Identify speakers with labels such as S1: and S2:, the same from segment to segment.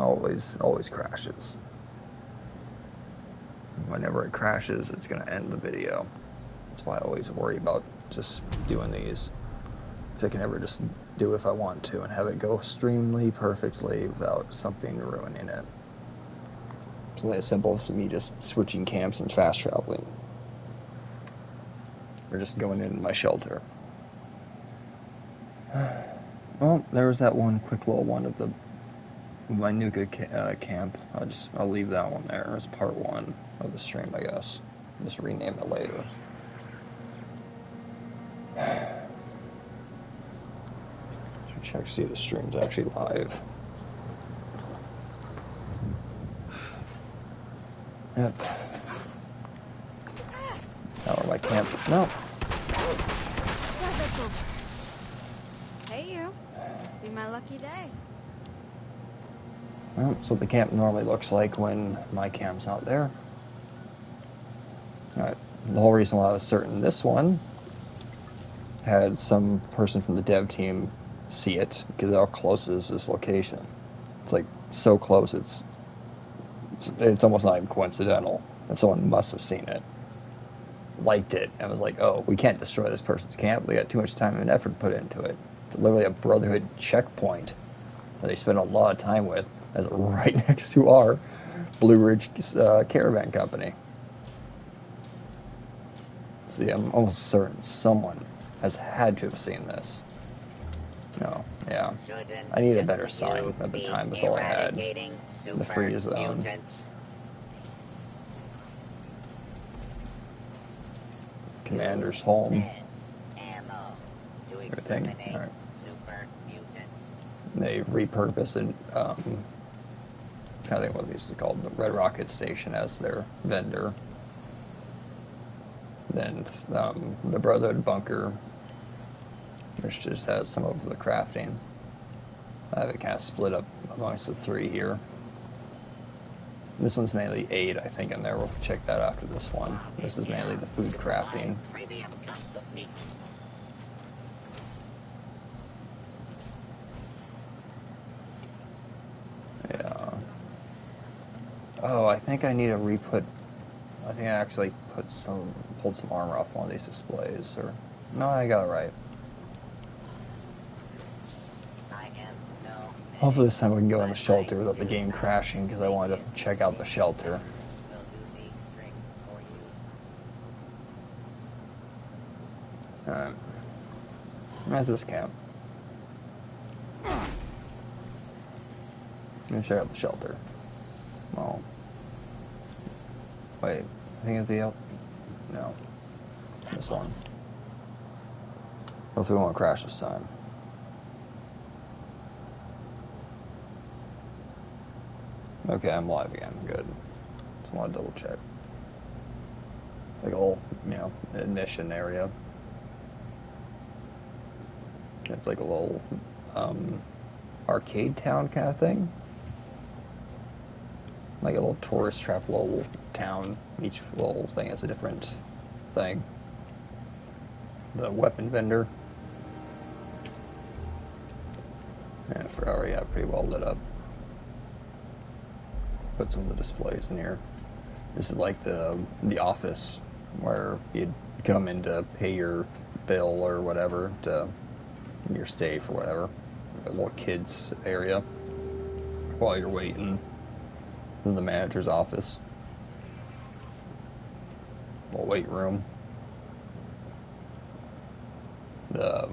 S1: always crashes. Whenever it crashes, it's going to end the video. That's why I always worry about just doing these. Because I can never just do it if I want to and have it go extremely perfectly without something ruining it. Something as simple as me just switching camps and fast traveling. Or just going into my shelter. Well, there was that one quick little one of the my Nuka camp. I'll leave that one there as part one of the stream, I guess. Just rename it later. Should check to see if the stream's actually live. Yep. Now we're my camp. No.
S2: Hey you. Must be my lucky day.
S1: Well, that's what the camp normally looks like when my camp's out there. Alright. The whole reason why I was certain this one had some person from the dev team see it because how close it is to this location. It's like so close it's almost not even coincidental that someone must have seen it, liked it, and was like, oh, we can't destroy this person's camp. They got too much time and effort put into it. It's literally a Brotherhood checkpoint that they spend a lot of time with, as right next to our Blue Ridge Caravan Company. See, I'm almost certain someone has had to have seen this. No, yeah. I need a better sign. At the time was all I had. The free zone. Mutants. Commander's home. Everything. Alright. They repurposed it, I think what these is called, the Red Rocket Station as their vendor. Then the Brotherhood bunker, which just has some of the crafting. I have it kind of split up amongst the three here. This one's mainly aid, I think, in there. We'll check that after this one. This is mainly the food crafting. Yeah. Oh, I think I need to re-put... I think I actually pulled some armor off one of these displays, or... No, I got it right. Hopefully this time we can go in the shelter without the game crashing, because I wanted to check out the shelter. Alright. That's this camp. Let me check out the shelter. Well... Wait, I think it's the... No. This one. Hopefully we won't crash this time. Okay, I'm live again. Good. Just want to double check. Like a whole, admission area. It's like a little arcade town kind of thing. Like a little tourist trap, little town. Each little thing has a different thing. The weapon vendor. Yeah, for already pretty well lit up. Put some of the displays in here. This is like the office where you'd come in to pay your bill or whatever to your stay for whatever. A little kids area while you're waiting. In the manager's office. Little weight room. The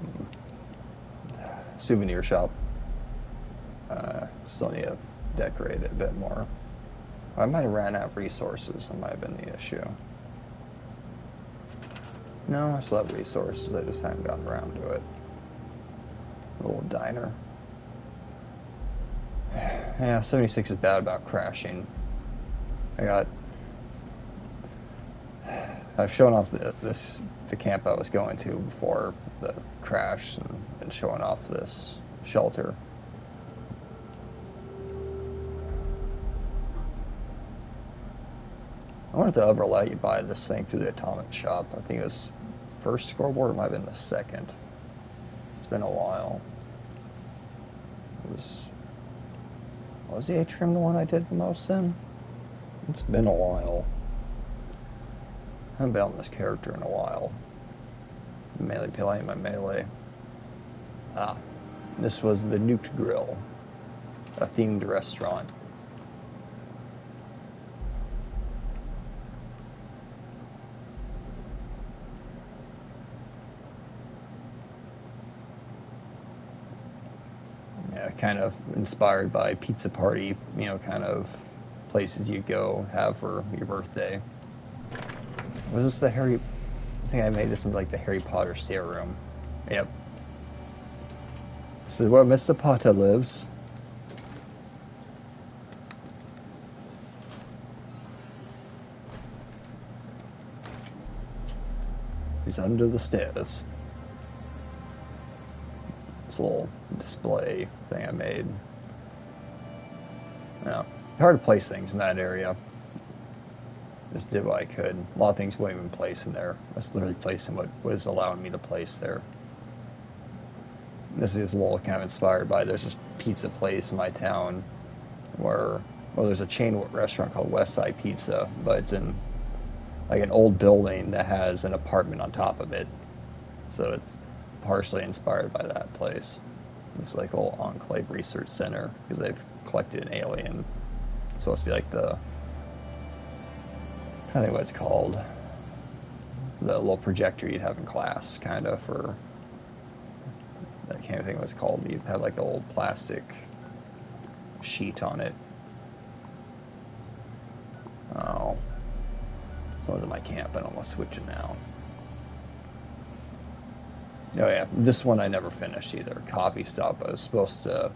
S1: souvenir shop. Still need to decorate it a bit more. I might have ran out of resources. That might have been the issue. No, I still have resources. I just haven't gotten around to it. A little diner. Yeah, 76 is bad about crashing. I've shown off the camp I was going to before the crash and showing off this shelter. I wonder if they'll ever let you buy this thing through the Atomic Shop. I think it was first scoreboard, it might have been the second. It's been a while. It was Was the atrium the one I did the most in? It's been a while. I haven't been on this character in a while. Melee playing my melee. Ah, this was the Nuked Grill, a themed restaurant. Yeah, kind of inspired by Pizza Party, you know, kind of places you go have for your birthday. Was this the Harry... I think I made this in like the Harry Potter stair room. Yep. This is where Mr. Potter lives. He's under the stairs. This little display thing I made. Yeah, hard to place things in that area. Just did what I could. A lot of things wouldn't even place in there. I was literally placing what was allowing me to place there. This is a little kind of inspired by, there's this pizza place in my town where, well, there's a chain restaurant called Westside Pizza, but it's in like an old building that has an apartment on top of it. So it's partially inspired by that place. It's like a little enclave research center because they've collected an alien. It's supposed to be like the, I think what it's called, the little projector you'd have in class, kind of, for, I can't think what it's called, you'd have like a little plastic sheet on it. Oh, someone's in my camp, and I'm gonna switch it now. Oh yeah, this one I never finished either. Coffee Stop. I was supposed to,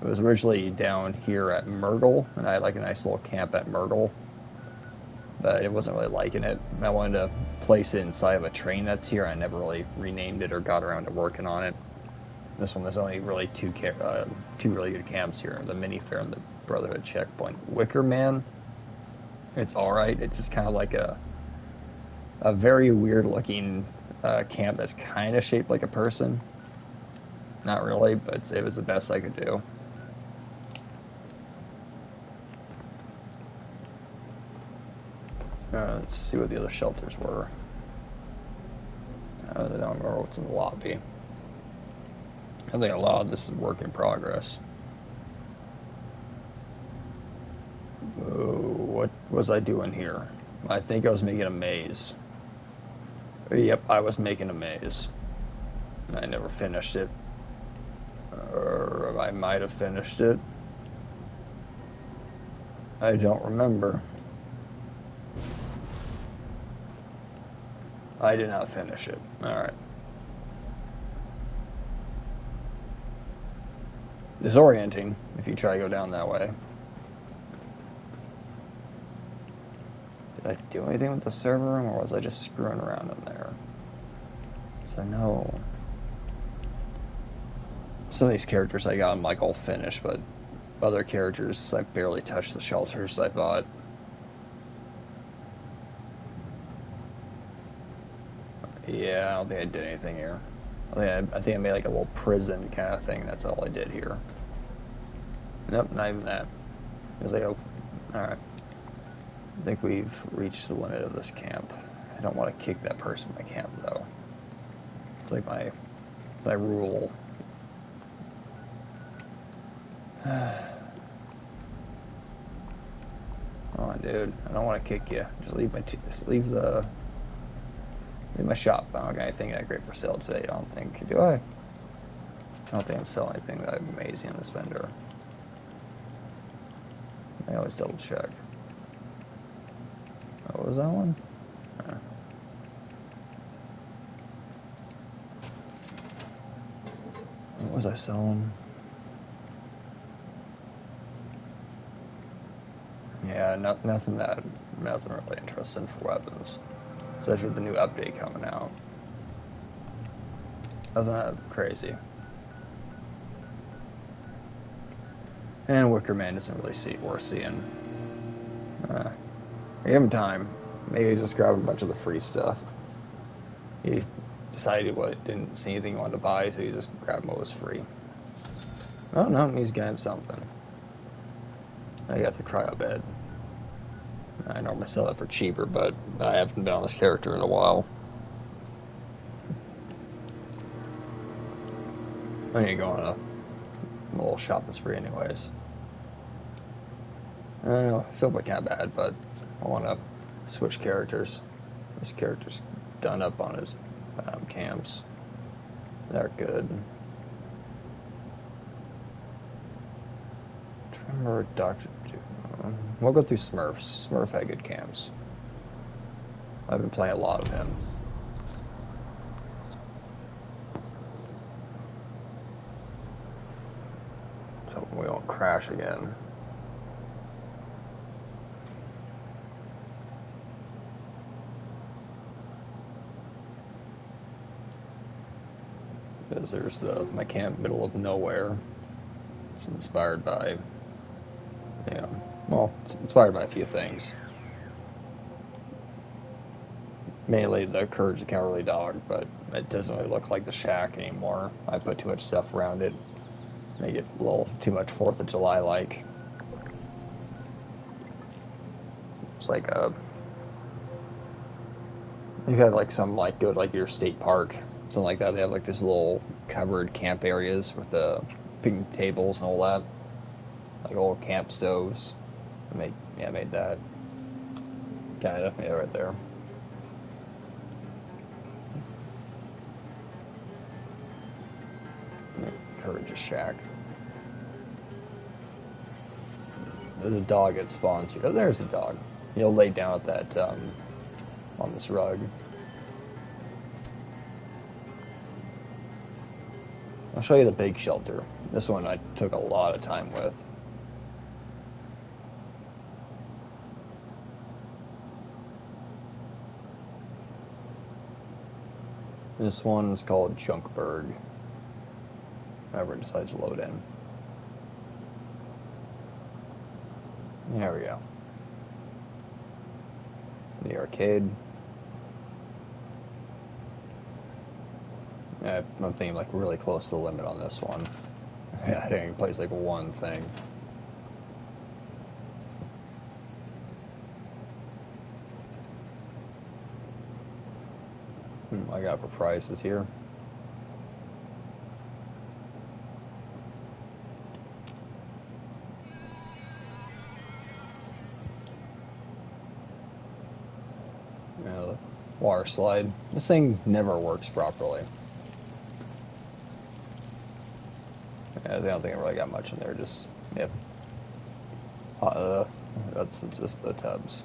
S1: it was originally down here at Myrtle, and I had like a nice little camp at Myrtle, but I wasn't really liking it. I wanted to place it inside of a train that's here. I never really renamed it or got around to working on it. This one, there's only really two really good camps here: the Mini Fair and the Brotherhood Checkpoint. Wicker Man, it's all right. It's just kind of like a very weird looking camp that's kind of shaped like a person. Not really, but it was the best I could do. Let's see what the other shelters were. I don't remember what's in the lobby. I think a lot of this is work in progress. What was I doing here? I think I was making a maze. Yep, I was making a maze. I never finished it. Or I might have finished it. I don't remember. I did not finish it. Alright. Disorienting if you try to go down that way. Did I do anything with the server room, or was I just screwing around in there? So I know some of these characters I got them like all finished, but other characters I barely touched the shelters I bought. Yeah, I don't think I did anything here. I think I made like a little prison kind of thing. That's all I did here. Nope, not even that. It was like, oh, alright. I think we've reached the limit of this camp. I don't want to kick that person in my camp, though. It's like my rule. Come on, dude. I don't want to kick you. Just leave leave my shop. I don't got anything that great for sale today, I don't think. Do I? I don't think I'm selling anything that amazing on this vendor. I always double check. What was that one? What was I selling? Yeah, nothing really interesting for weapons. Especially with the new update coming out. Nothing that crazy. And Wicker Man doesn't really worth seeing. Give him time. Maybe just grab a bunch of the free stuff. He decided didn't see anything he wanted to buy, so he just grabbed what was free. Oh no, he's getting something. I got the cryo bed. I normally sell it for cheaper, but I haven't been on this character in a while. I need to go on a little shopping spree anyways. I feel kind of bad, but I want to switch characters. This character's done up on his cams. They're good. Remember Dr. We'll go through Smurfs. Smurf had good cams. I've been playing a lot of him. So we won't crash again. Because there's my camp middle of nowhere. It's inspired by, well, it's inspired by a few things. Mainly the Courage the Cowardly Dog, but it doesn't really look like the shack anymore. I put too much stuff around it. Make it a little too much 4th of July like. It's like you had like some like go to like your state park, something like that. They have like this little covered camp areas with the picnic tables and all that, like old camp stoves. I made that kind of right there. Courageous shack. There's a dog that spawns here. Oh, there's a dog. He'll lay down at that on this rug. I'll show you the big shelter. This one I took a lot of time with. This one is called Junkburg. Whenever it decides to load in. There we go. The arcade. Yeah, I'm thinking like really close to the limit on this one. Yeah, I think it plays like one thing. I got for prices here. The water slide. This thing never works properly. Yeah, I don't think I really got much in there. Just yep. That's just the tubs.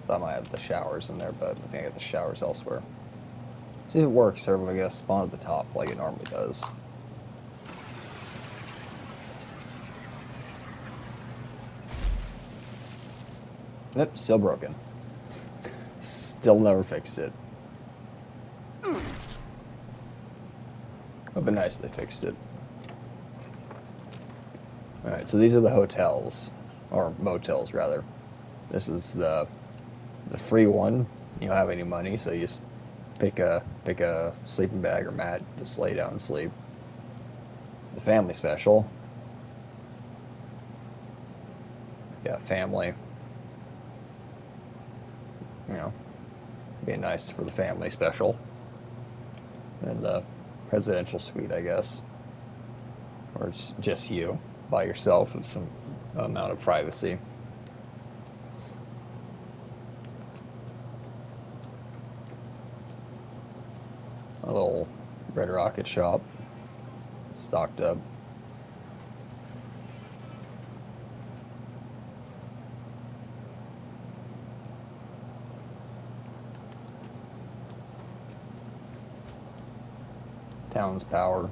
S1: Thought I might have the showers in there, but I think I got the showers elsewhere. See if it works. So everybody gets spawn at the top like it normally does. Nope, still broken. Still never fixed it. Would be nice if they fixed it. Alright, so these are the hotels. Or motels, rather. This is the free one. You don't have any money, so you just pick a sleeping bag or mat, just lay down and sleep. The family special. Yeah, family. Be nice for the family special. And the presidential suite, I guess. Or it's just you by yourself with some amount of privacy. A little Red Rocket shop, stocked up. Town's power.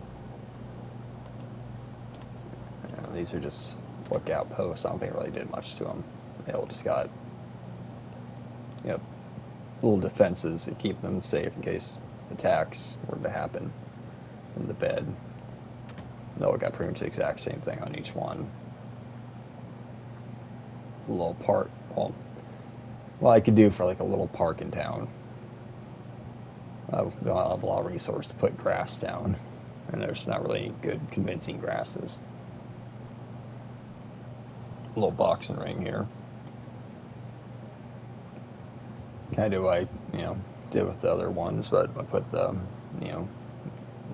S1: These are just lookout posts. I don't think it really did much to them. They all just got, little defenses to keep them safe in case attacks were to happen in the bed. No, it got pretty much the exact same thing on each one. A little park. Well, I could do for like a little park in town. I have a lot of resources to put grass down, and there's not really good convincing grasses. little boxing ring here. Kind of like, did with the other ones, but I put the,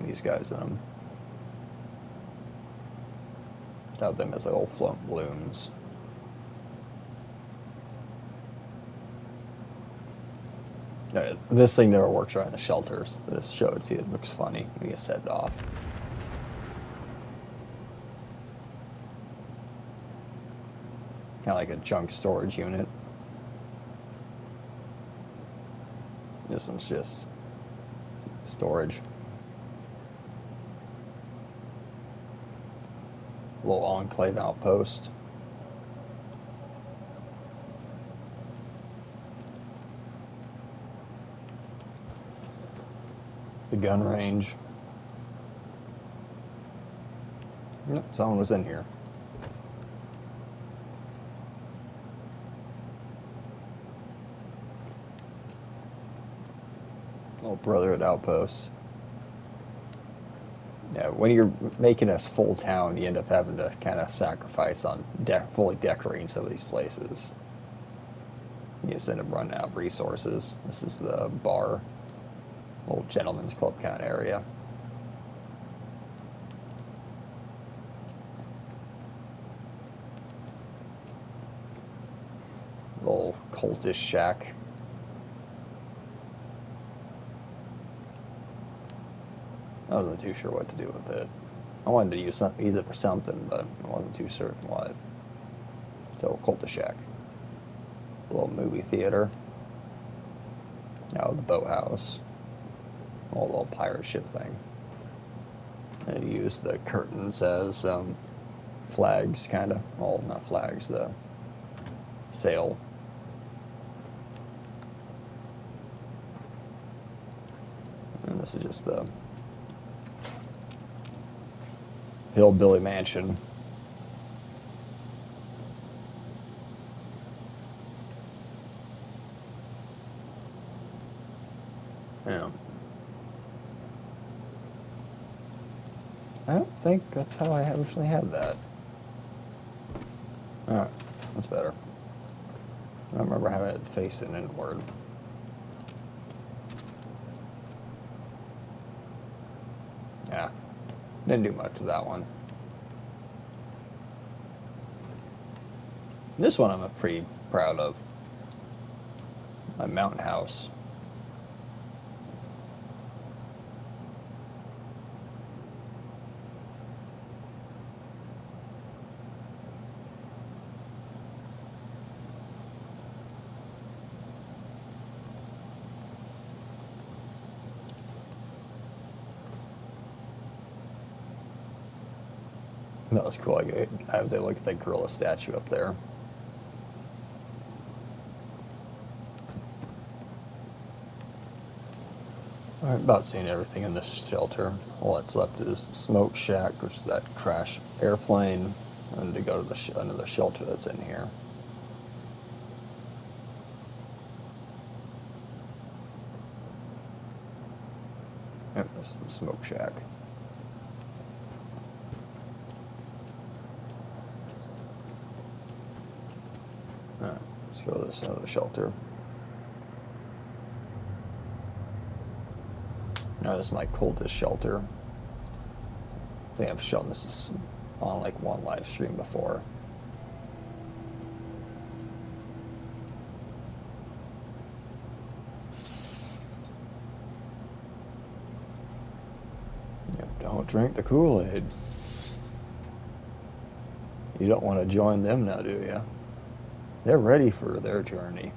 S1: these guys in them. Have them as little float balloons. This thing never works right in the shelters. This show it to you. It looks funny when you set it off. Kind of like a junk storage unit. This one's just storage. Little enclave outpost. The gun range. Yep, someone was in here. Little Brotherhood outposts. Yeah, when you're making a full town, you end up having to kind of sacrifice on fully decorating some of these places. You just end up running out of resources. This is the bar. Old gentleman's club kind of area. Little cultist shack. I wasn't too sure what to do with it. I wanted to use it for something, but I wasn't too certain what. So, cultist shack. A little movie theater. Now the boathouse. A little pirate ship thing. And use the curtains as flags, kind of. Well, not flags, the sail. And this is just the hillbilly mansion. Yeah. I don't think that's how I originally had that. Alright, that's better. I don't remember having it facing inward. Yeah, didn't do much with that one. This one I'm pretty proud of. My mountain house. That was cool. I was able to look at the gorilla statue up there. Alright, about seen everything in this shelter. All that's left is the smoke shack, which is that crash airplane, and to go to another shelter that's in here. Yep, this is the smoke shack. Alright, let's go to this other shelter. Now this is my coldest shelter. I think I've shown this on like one live stream before. Yep, don't drink the Kool-Aid. You don't want to join them now, do you? They're ready for their journey,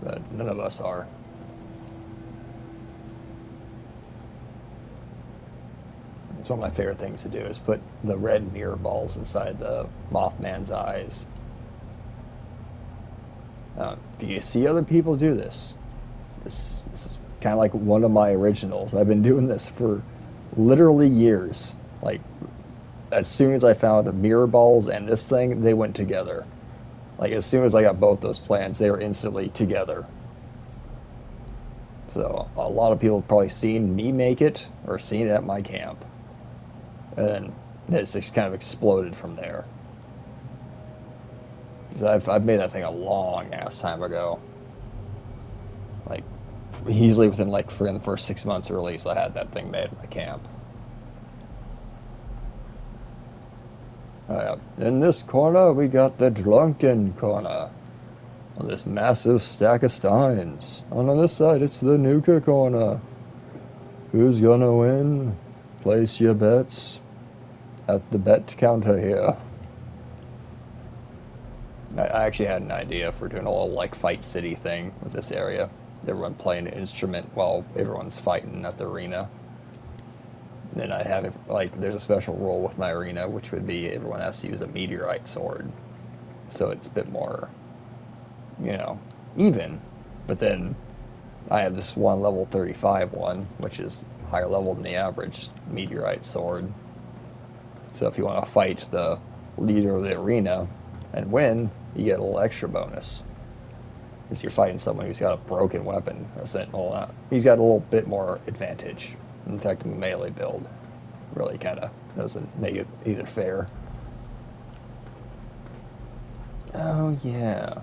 S1: but none of us are. It's one of my favorite things to do is put the red mirror balls inside the Mothman's eyes. Do you see other people do this? This is kind of like one of my originals. I've been doing this for literally years. Like, as soon as I found mirror balls and this thing, they went together. Like, as soon as I got both those plans, they were instantly together. So, a lot of people have probably seen me make it, or seen it at my camp. And then it's just kind of exploded from there. 'Cause I've made that thing a long ass time ago. Like, easily within like in the first 6 months of release, I had that thing made in my camp. In this corner, we got the drunken corner. On this massive stack of steins. And on this side, it's the nuka corner. Who's gonna win? Place your bets at the bet counter here. I actually had an idea for doing a little like Fight City thing with this area. Everyone playing an instrument while everyone's fighting at the arena. And then I'd have it, like, there's a special rule with my arena, which would be everyone has to use a meteorite sword. So it's a bit more, you know, even. But then I have this one level 35 one, which is higher level than the average meteorite sword. So if you want to fight the leader of the arena and win, you get a little extra bonus. Because you're fighting someone who's got a broken weapon, a sentinel. He's got a little bit more advantage. In fact, the melee build really kind of doesn't make it either fair. Oh, yeah.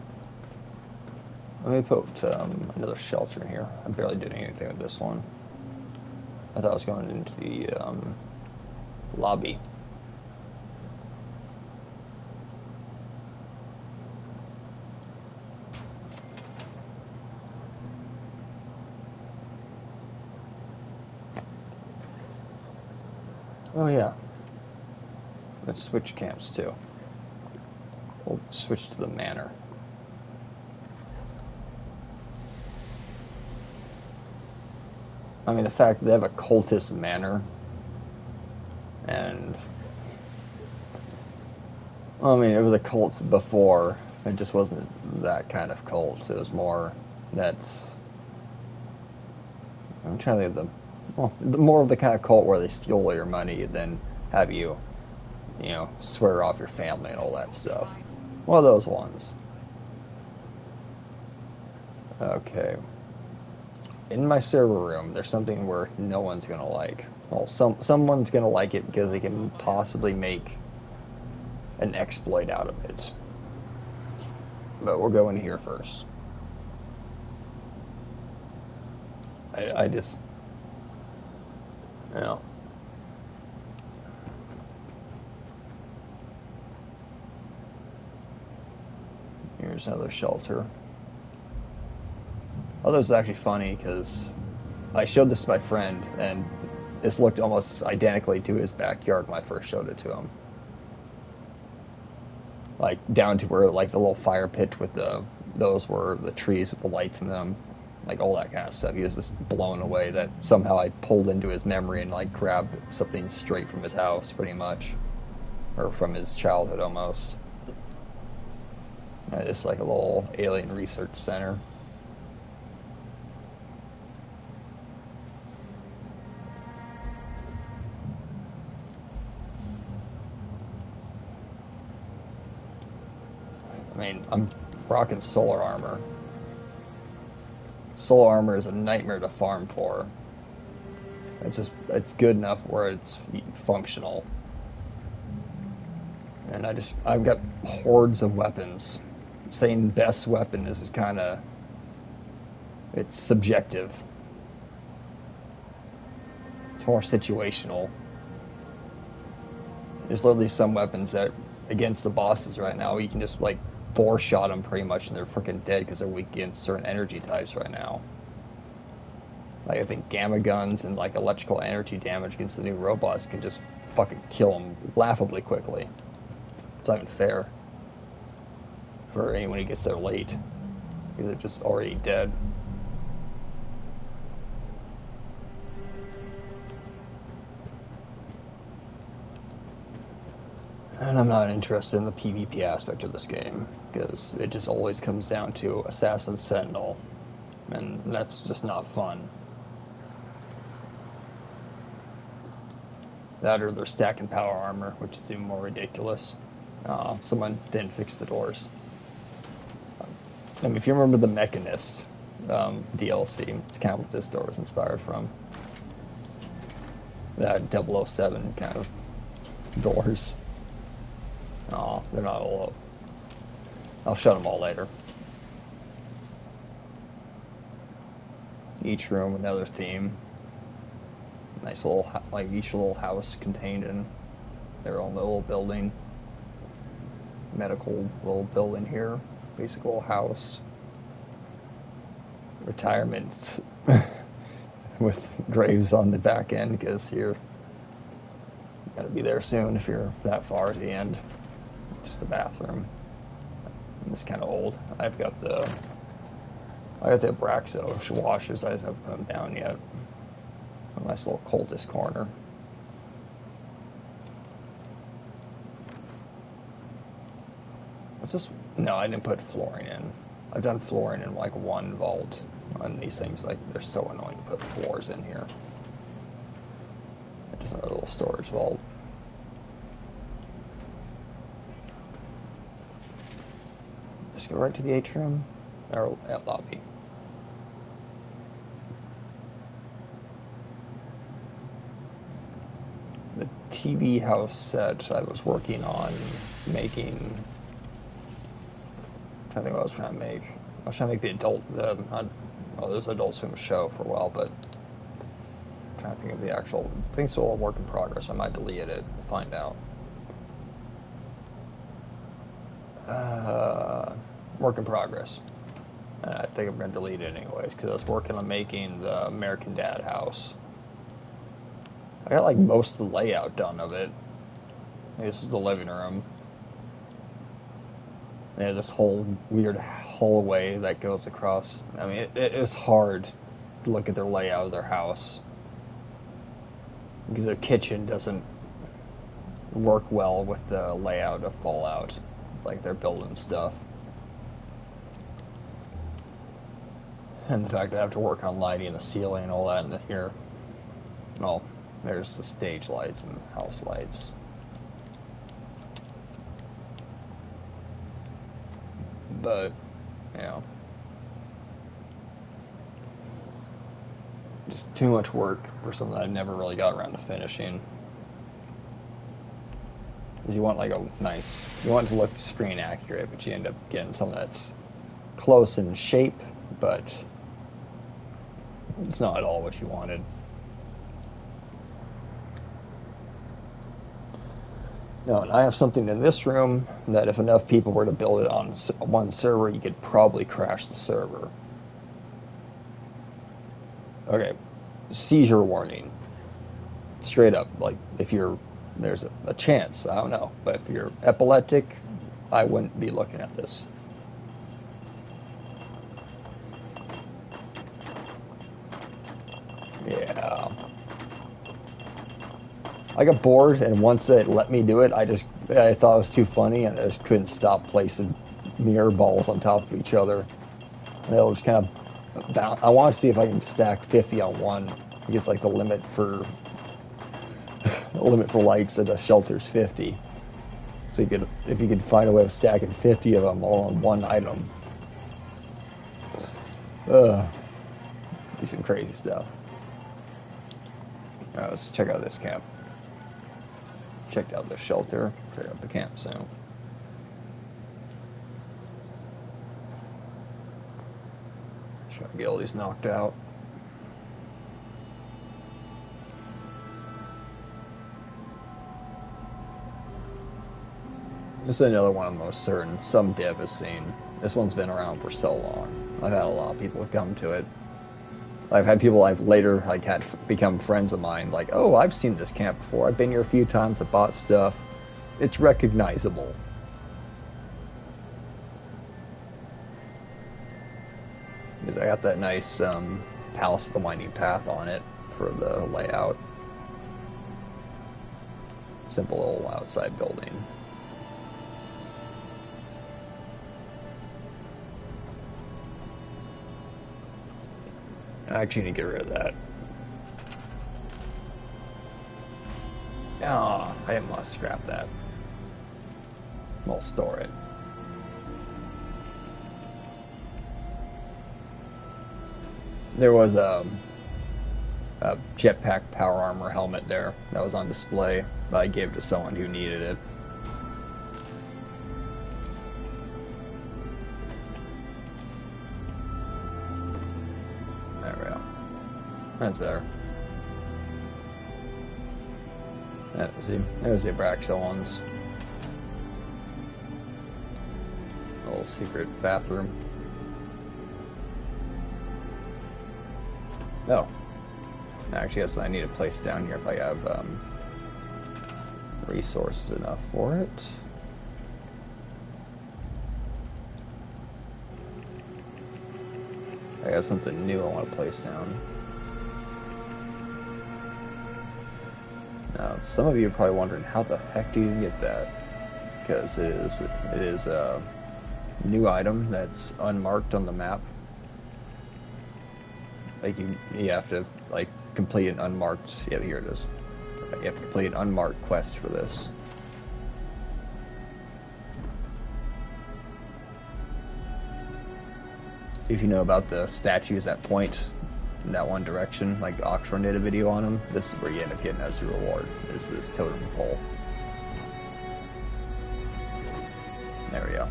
S1: Let me put another shelter in here. I'm barely doing anything with this one. I thought I was going into the lobby. Oh yeah. Let's switch camps too. We'll switch to the manor. I mean, the fact that they have a cultist manor, and I mean, it was a cult before. It just wasn't that kind of cult. It was more that's. I'm trying to think of the. Well, more of the kind of cult where they steal all your money and then have you, you know, swear off your family and all that stuff. One of those ones. Okay. In my server room, there's something where no one's gonna like. Well, someone's gonna like it because they can possibly make an exploit out of it. But we'll go in here first. I just, you know. Here's another shelter. Oh, this is actually funny because I showed this to my friend, and this looked almost identically to his backyard when I first showed it to him. Like, down to where, like, the little fire pit with those were the trees with the lights in them. Like, all that kind of stuff. He was just blown away that somehow I pulled into his memory and, like, grabbed something straight from his house, pretty much. Or from his childhood, almost. Just like a little alien research center. I mean, I'm rocking solar armor. Solar armor is a nightmare to farm for. It's good enough where it's functional. And I've got hordes of weapons. Saying best weapon is kind of, it's subjective. It's more situational. There's literally some weapons that, against the bosses right now, you can just, like, four-shot them pretty much and they're freaking dead because they're weak against certain energy types right now. Like, I think gamma guns and, like, electrical energy damage against the new robots can just fucking kill them laughably quickly. It's not even fair for anyone who gets there late, because they're just already dead. And I'm not interested in the PvP aspect of this game, because it just always comes down to Assassin Sentinel, and that's just not fun. That or they're stacking power armor, which is even more ridiculous. Someone didn't fix the doors. I mean, if you remember the Mechanist DLC, it's kind of what this door was inspired from. That 007 kind of doors. Oh, they're not all up. I'll shut them all later. Each room another theme. Nice little, like each little house contained in their own little building. Medical little building here. Basic little house. Retirement with graves on the back end because you're gotta be there soon if you're that far at the end. Just a bathroom. And it's kind of old. I got the Abraxo washers. I just haven't put them down yet. A nice little cultist corner. What's this? No, I didn't put flooring in. I've done flooring in like one vault on these things. Like they're so annoying to put floors in here. Just another little storage vault. Just go right to the atrium or at lobby. The TV house set I was working on making. I think what I was trying to make. I was trying to make there's Adult Swim show for a while, but I'm trying to think of the actual. I think it's all a work in progress. I might delete it. We'll find out. Work in progress. And I think I'm going to delete it anyways because I was working on making the American Dad house. I got like most of the layout done of it. This is the living room. Yeah, this whole weird hallway that goes across. I mean, it's hard to look at their layout of their house because their kitchen doesn't work well with the layout of Fallout. It's like they're building stuff. And the fact I have to work on lighting the ceiling and all that in here. Well, there's the stage lights and house lights. But, yeah. Just too much work for something I never really got around to finishing. Because you want like a nice, you want it to look screen accurate, but you end up getting something that's close in shape, but it's not at all what you wanted. No, and I have something in this room that if enough people were to build it on one server, you could probably crash the server. Okay, seizure warning. Straight up, like, if there's a chance, I don't know, but if you're epileptic, I wouldn't be looking at this. Yeah. I got bored, and once it let me do it, I thought it was too funny, and I just couldn't stop placing mirror balls on top of each other. And it was kind of I want to see if I can stack 50 on one. I guess like the limit for lights at the shelter's 50. So if you could find a way of stacking 50 of them all on one item, do some crazy stuff. Alright, let's check out this camp. Checked out the shelter, check out the camp soon. Try to get all these knocked out. This is another one I'm most certain some dev has seen. This one's been around for so long. I've had a lot of people come to it. I've had people I've later had become friends of mine, like, oh, I've seen this camp before. I've been here a few times. I bought stuff. It's recognizable. Because I got that nice Palace of the Winding Path on it for the layout. Simple little outside building. I actually need to get rid of that. Ah, I must scrap that. I'll store it. There was a jetpack power armor helmet there that was on display, but I gave it to someone who needed it. That's better. See, there's the Abraxo ones. A little secret bathroom. Oh. Actually, yes, I need a place down here if I have resources enough for it. I got something new I want to place down. Now, some of you are probably wondering how the heck do you get that? Because it is a new item that's unmarked on the map. Like you have to like complete an unmarked. Yeah, here it is. You have to complete an unmarked quest for this. If you know about the statues that point in that one direction, like Oxford did a video on them, this is where you end up getting as a reward, is this totem pole. There we go.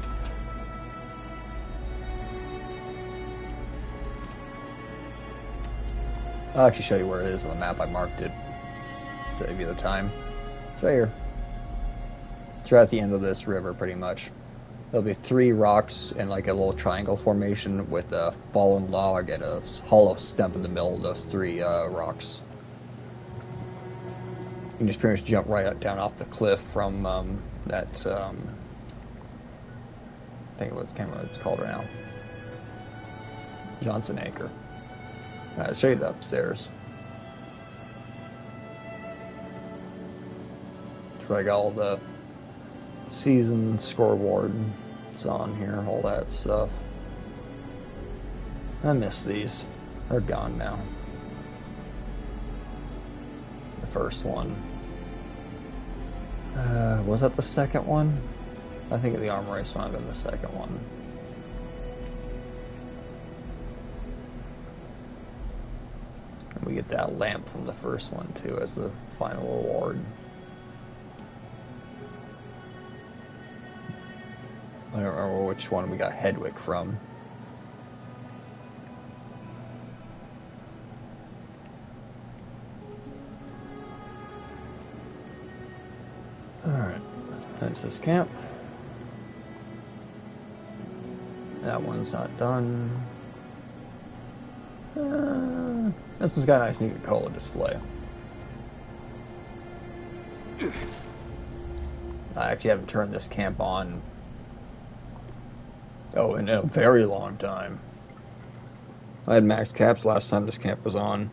S1: I'll actually show you where it is on the map. I marked it. Save you the time. It's right here. It's right at the end of this river, pretty much. There'll be 3 rocks in like a little triangle formation with a fallen log and a hollow stump in the middle of those 3 rocks. You can just pretty much jump right down off the cliff from that, I can't remember what it's called right now. Johnson Acre. I'll show you the upstairs. It's where I got all the season scoreboard. It's on here, all that stuff. I miss these. They're gone now. The first one. Was that the second one? I think the armor race might have been the second one. And we get that lamp from the first one too as the final reward. I don't remember which one we got Hedwig from. Alright, that's this camp. That one's not done. This one's got a nice Nuka-Cola display. I actually haven't turned this camp on in a very long time. I had max caps last time this camp was on,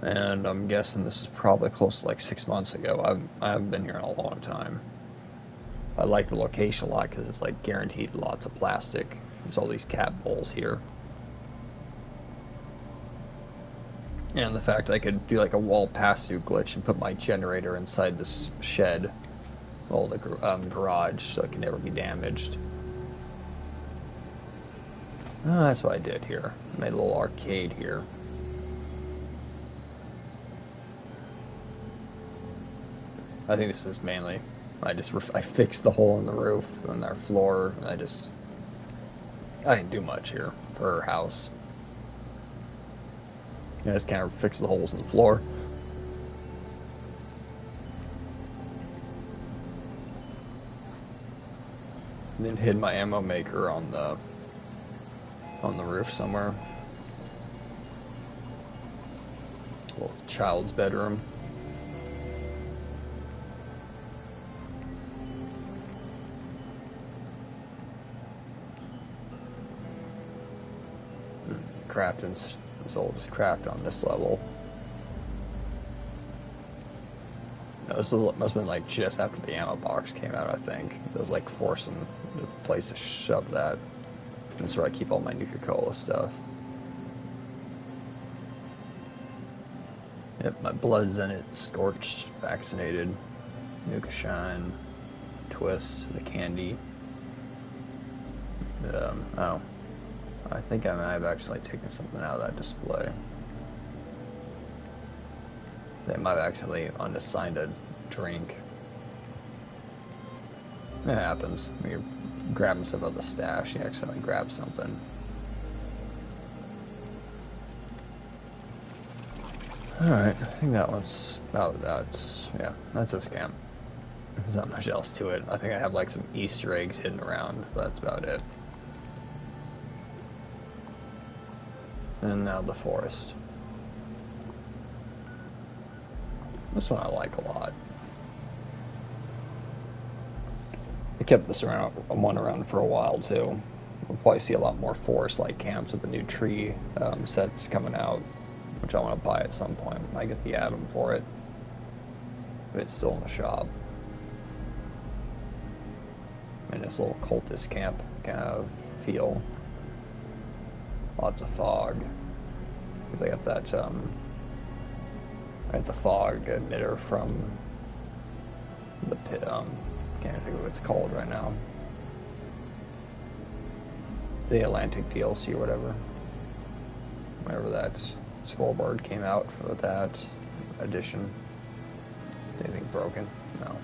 S1: and I'm guessing this is probably close to like 6 months ago. I haven't been here in a long time. I like the location a lot because it's like guaranteed lots of plastic. There's all these cap bowls here. And the fact I could do like a wall pass-through glitch and put my generator inside this shed, well, the garage, so it can never be damaged. That's what I did here. I made a little arcade here. I think this is mainly, I fixed the hole in the roof and our floor, and I didn't do much here for her house. I just kind of fixed the holes in the floor. And then hid my ammo maker on the roof somewhere. Little child's bedroom. Crafting, so we'll just craft on this level. No, this must have been like just after the ammo box came out, I think. It was like forcing the place to shove that. That's where I keep all my Nuka-Cola stuff. Yep, my blood's in it. Scorched, vaccinated, Nuka Shine, Twist, the candy. Oh. I think I might have actually taken something out of that display. They might have accidentally unassigned a drink. It happens. When you're grabbing stuff out of the stash, you accidentally grab something. Alright, I think that one's about that. Yeah, that's a scam. There's not much else to it. I think I have like some Easter eggs hidden around, but that's about it. And now the forest. This one I like a lot. I kept this one around for a while too. We'll probably see a lot more forest-like camps with the new tree sets coming out, which I want to buy at some point. I get the add-on for it, if it's still in the shop. And this little cultist camp kind of feel. Lots of fog. Because I got that, I got the fog emitter from the pit, can't think of what it's called right now. The Atlantic DLC or whatever. Whenever that scoreboard came out for that edition. Is anything broken? No.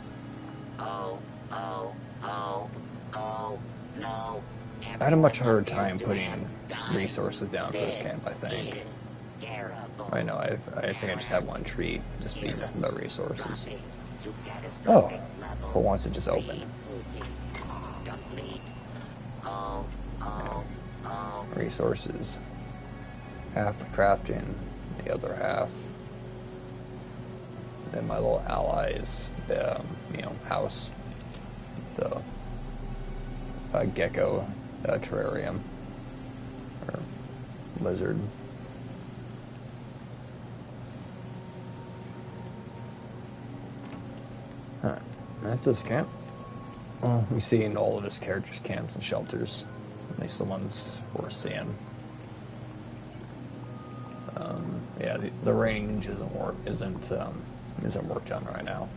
S3: No.
S1: I had a much harder time putting resources down for this camp, I think. I know, I think I just have one tree, just being nothing but resources. Oh, for once it just opened. Resources. Half the crafting, the other half. Then my little allies, house. The gecko terrarium. Or lizard. Huh. That's this camp. Well, we see in all of his characters' camps and shelters. At least the ones we're seeing. Yeah, the range isn't worked on right now.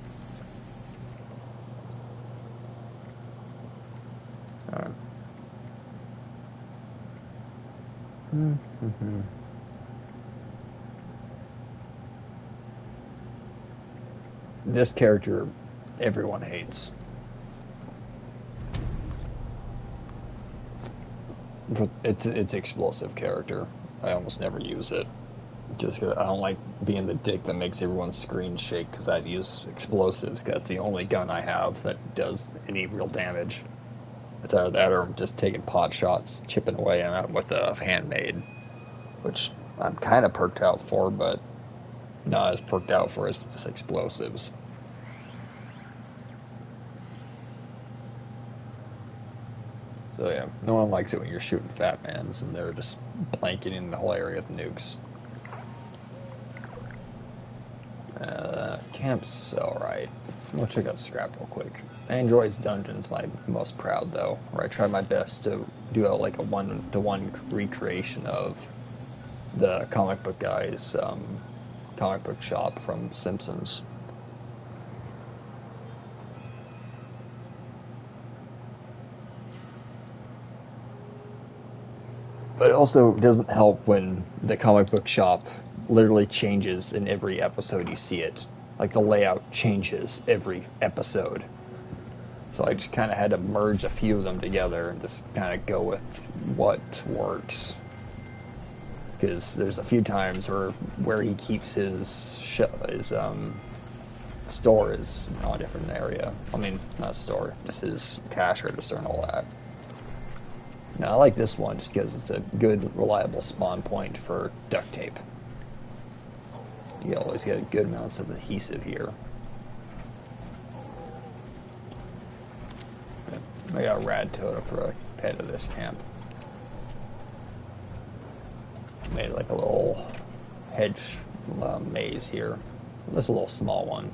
S1: This character, everyone hates. It's explosive character. I almost never use it. Just 'cause I don't like being the dick that makes everyone's screen shake because I use explosives. 'Cause that's the only gun I have that does any real damage. It's either that or I'm just taking pot shots, chipping away and out with a handmade, which I'm kind of perked out for, but not as perked out for as just explosives. So yeah, no one likes it when you're shooting fat mans and they're just blanketing the whole area with nukes. Camp's alright. We'll check out Scrap real quick. Android's Dungeon's my most proud though, where I try my best to do a one-to-one recreation of the comic book guy's comic book shop from Simpsons. But it also doesn't help when the comic book shop literally changes in every episode you see it. Like the layout changes every episode. So I just kind of had to merge a few of them together and just kind of go with what works. Because there's a few times where he keeps his store is in a different area. I mean, not store, just his cash register and all that. Now I like this one just because it's a good, reliable spawn point for duct tape. You always get good amounts of adhesive here. I got a rad totem for a pet of this camp. Made like a little hedge maze here. This is a little small one.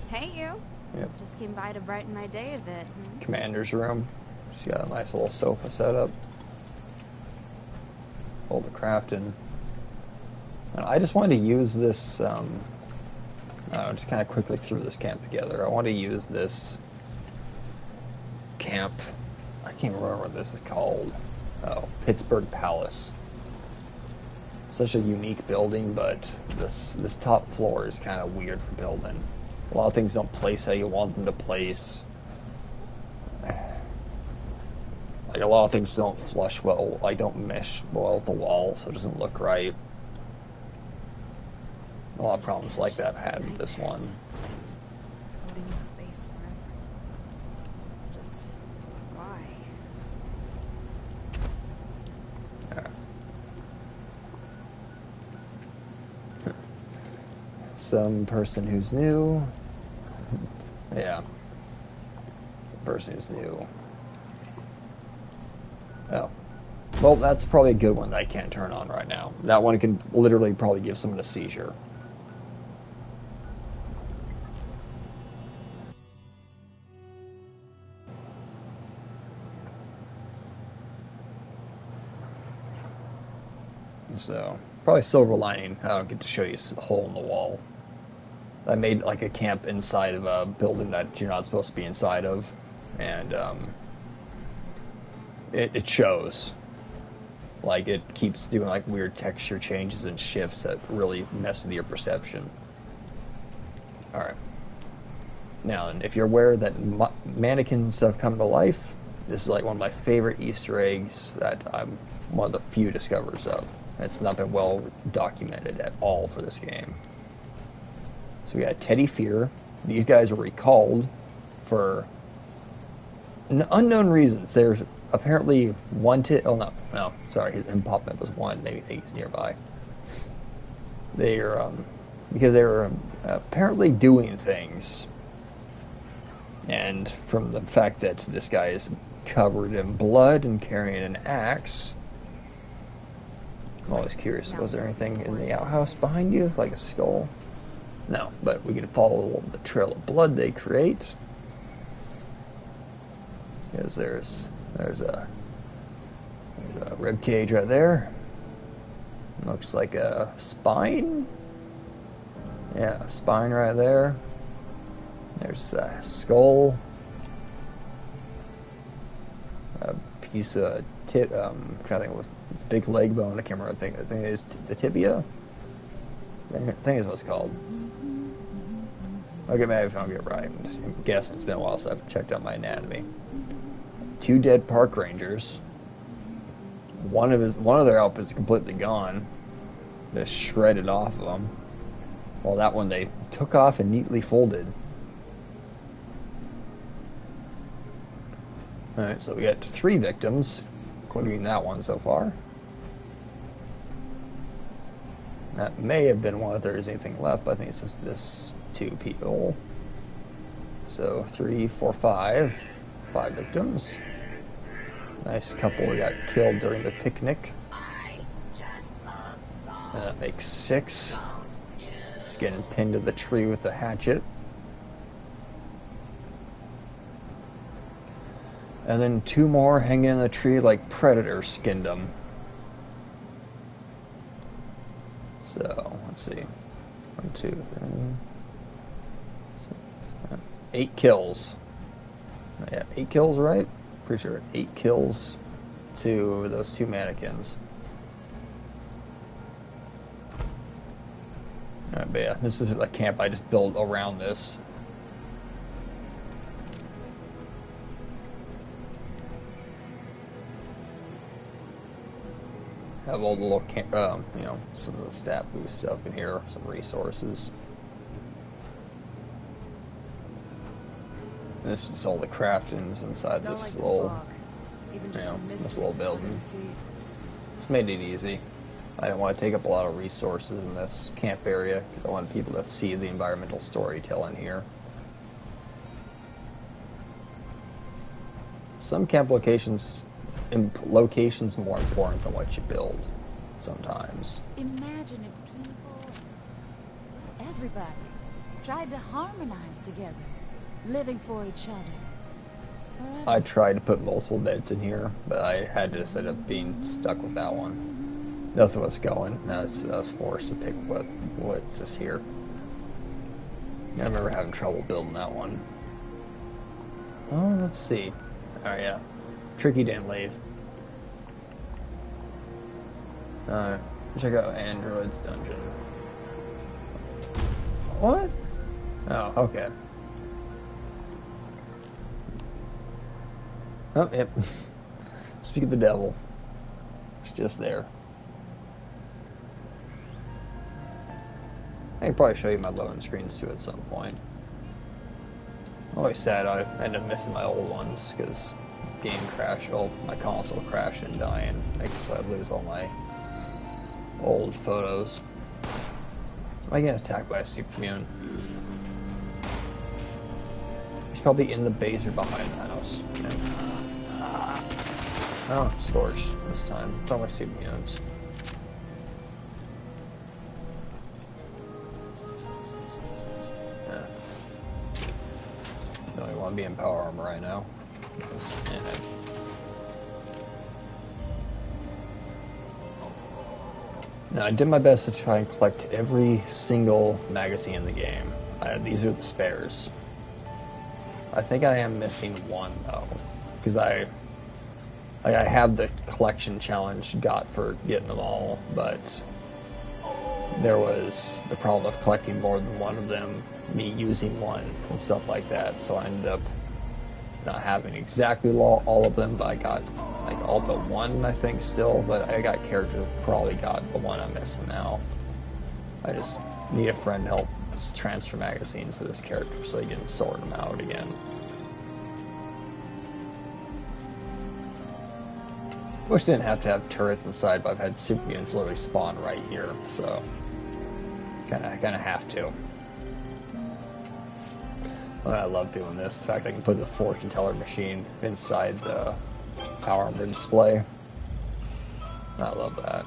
S2: Hey, you.
S1: Yep.
S2: Just came by to brighten my day a bit.
S1: Commander's room. She's got a nice little sofa set up. All the crafting. I just wanted to use this, just kind of quickly threw this camp together. I want to use this camp. I can't remember what this is called. Oh, Pittsburgh Palace. Such a unique building, but this top floor is kind of weird for building. A lot of things don't place how you want them to place. Like, a lot of things don't flush well, like, don't mesh well with the wall, so it doesn't look right. A lot of problems like that I had with this one.
S2: Floating in space forever. Just why?
S1: Some person who's new. Yeah. Some person who's new. Oh. Well, that's probably a good one that I can't turn on right now. That one can literally probably give someone a seizure. So, probably silver lining. I don't get to show you a hole in the wall. I made like a camp inside of a building that you're not supposed to be inside of, and it shows. Like, it keeps doing like weird texture changes and shifts that really mess with your perception. Alright. Now, and if you're aware that mannequins have come to life, this is like one of my favorite Easter eggs that I'm one of the few discoverers of. It's not been well documented at all for this game. So we got Teddy Fear. These guys were recalled for unknown reasons. They're apparently wanted. Oh no, sorry. His pop-up was one. Maybe he's nearby. They're because they were apparently doing things, and from the fact that this guy is covered in blood and carrying an axe. I'm always curious, was there anything in the outhouse behind you, like a skull? No, but we can follow the trail of blood they create. Because there's a rib cage right there. Looks like a spine. Yeah, spine right there. There's a skull. A piece of I'm trying to think of it's big leg bone. I can't remember. I think it is the tibia. I think is what it's called. I'll get mad if I don't get it right. I'm guessing it's been a while since I've checked out my anatomy. 2 dead park rangers. One of their outfits is completely gone. Just shredded off of them. Well, that one they took off and neatly folded. Alright, so we got 3 victims, including that one so far. That may have been one if there is anything left, but I think it's just this 2 people. So 3, 4, 5. 5 victims. Nice couple got killed during the picnic. And that makes 6. Just getting pinned to the tree with the hatchet. And then 2 more hanging in the tree like predators skinned them. So, let's see. 1, 2, 3, 6, 8 kills. Yeah, 8 kills, right? Pretty sure 8 kills to those 2 mannequins. Alright, but yeah, this is a camp I just built around this. Have all the little you know, some of the stat boost stuff in here, some resources. And this is all the craftings inside
S2: Don't
S1: this
S2: like
S1: little,
S2: fog. Even just
S1: you know,
S2: a mist
S1: this little
S2: makes it harder
S1: building.
S2: to see.
S1: Just made it easy. I didn't want to take up a lot of resources in this camp area because I wanted people to see the environmental storytelling here. Some camp locations more important than what you build sometimes.
S3: Imagine if people, everybody, tried to harmonize together, living for each other. Forever.
S1: I tried to put multiple beds in here, but I had to just end up being stuck with that one. Nothing was going. I was forced to pick what's just here. I remember having trouble building that one. Oh, let's see. Oh yeah, Tricky didn't leave. Check out Android's dungeon. What? Oh, okay. Oh, yep. Speak of the devil. It's just there. I can probably show you my loading screens too at some point. I'm always sad I end up missing my old ones because game crashed. Well, my console crashed and dying. Makes it so I lose all my old photos. I get attacked by a supermutant. He's probably in the base or behind the house. Okay. Oh, scorched this time. So much supermutants. Yeah. Don't even want to be in power armor right now. Now, I did my best to try and collect every single magazine in the game. These are the spares. I think I am missing one though, because I have the collection challenge got for getting them all, but there was the problem of collecting more than one of them, me using one and stuff like that. So I ended up not having exactly all of them, but I got like all but one, I think, still. But I got characters, probably got the one I'm missing now. I just need a friend to help transfer magazines to this character so he can sort them out again. Wish I didn't have to have turrets inside, but I've had super mutants literally spawn right here, so kind of have to. But I love doing this. The fact I can put the fortune teller machine inside the power armor display. I love that.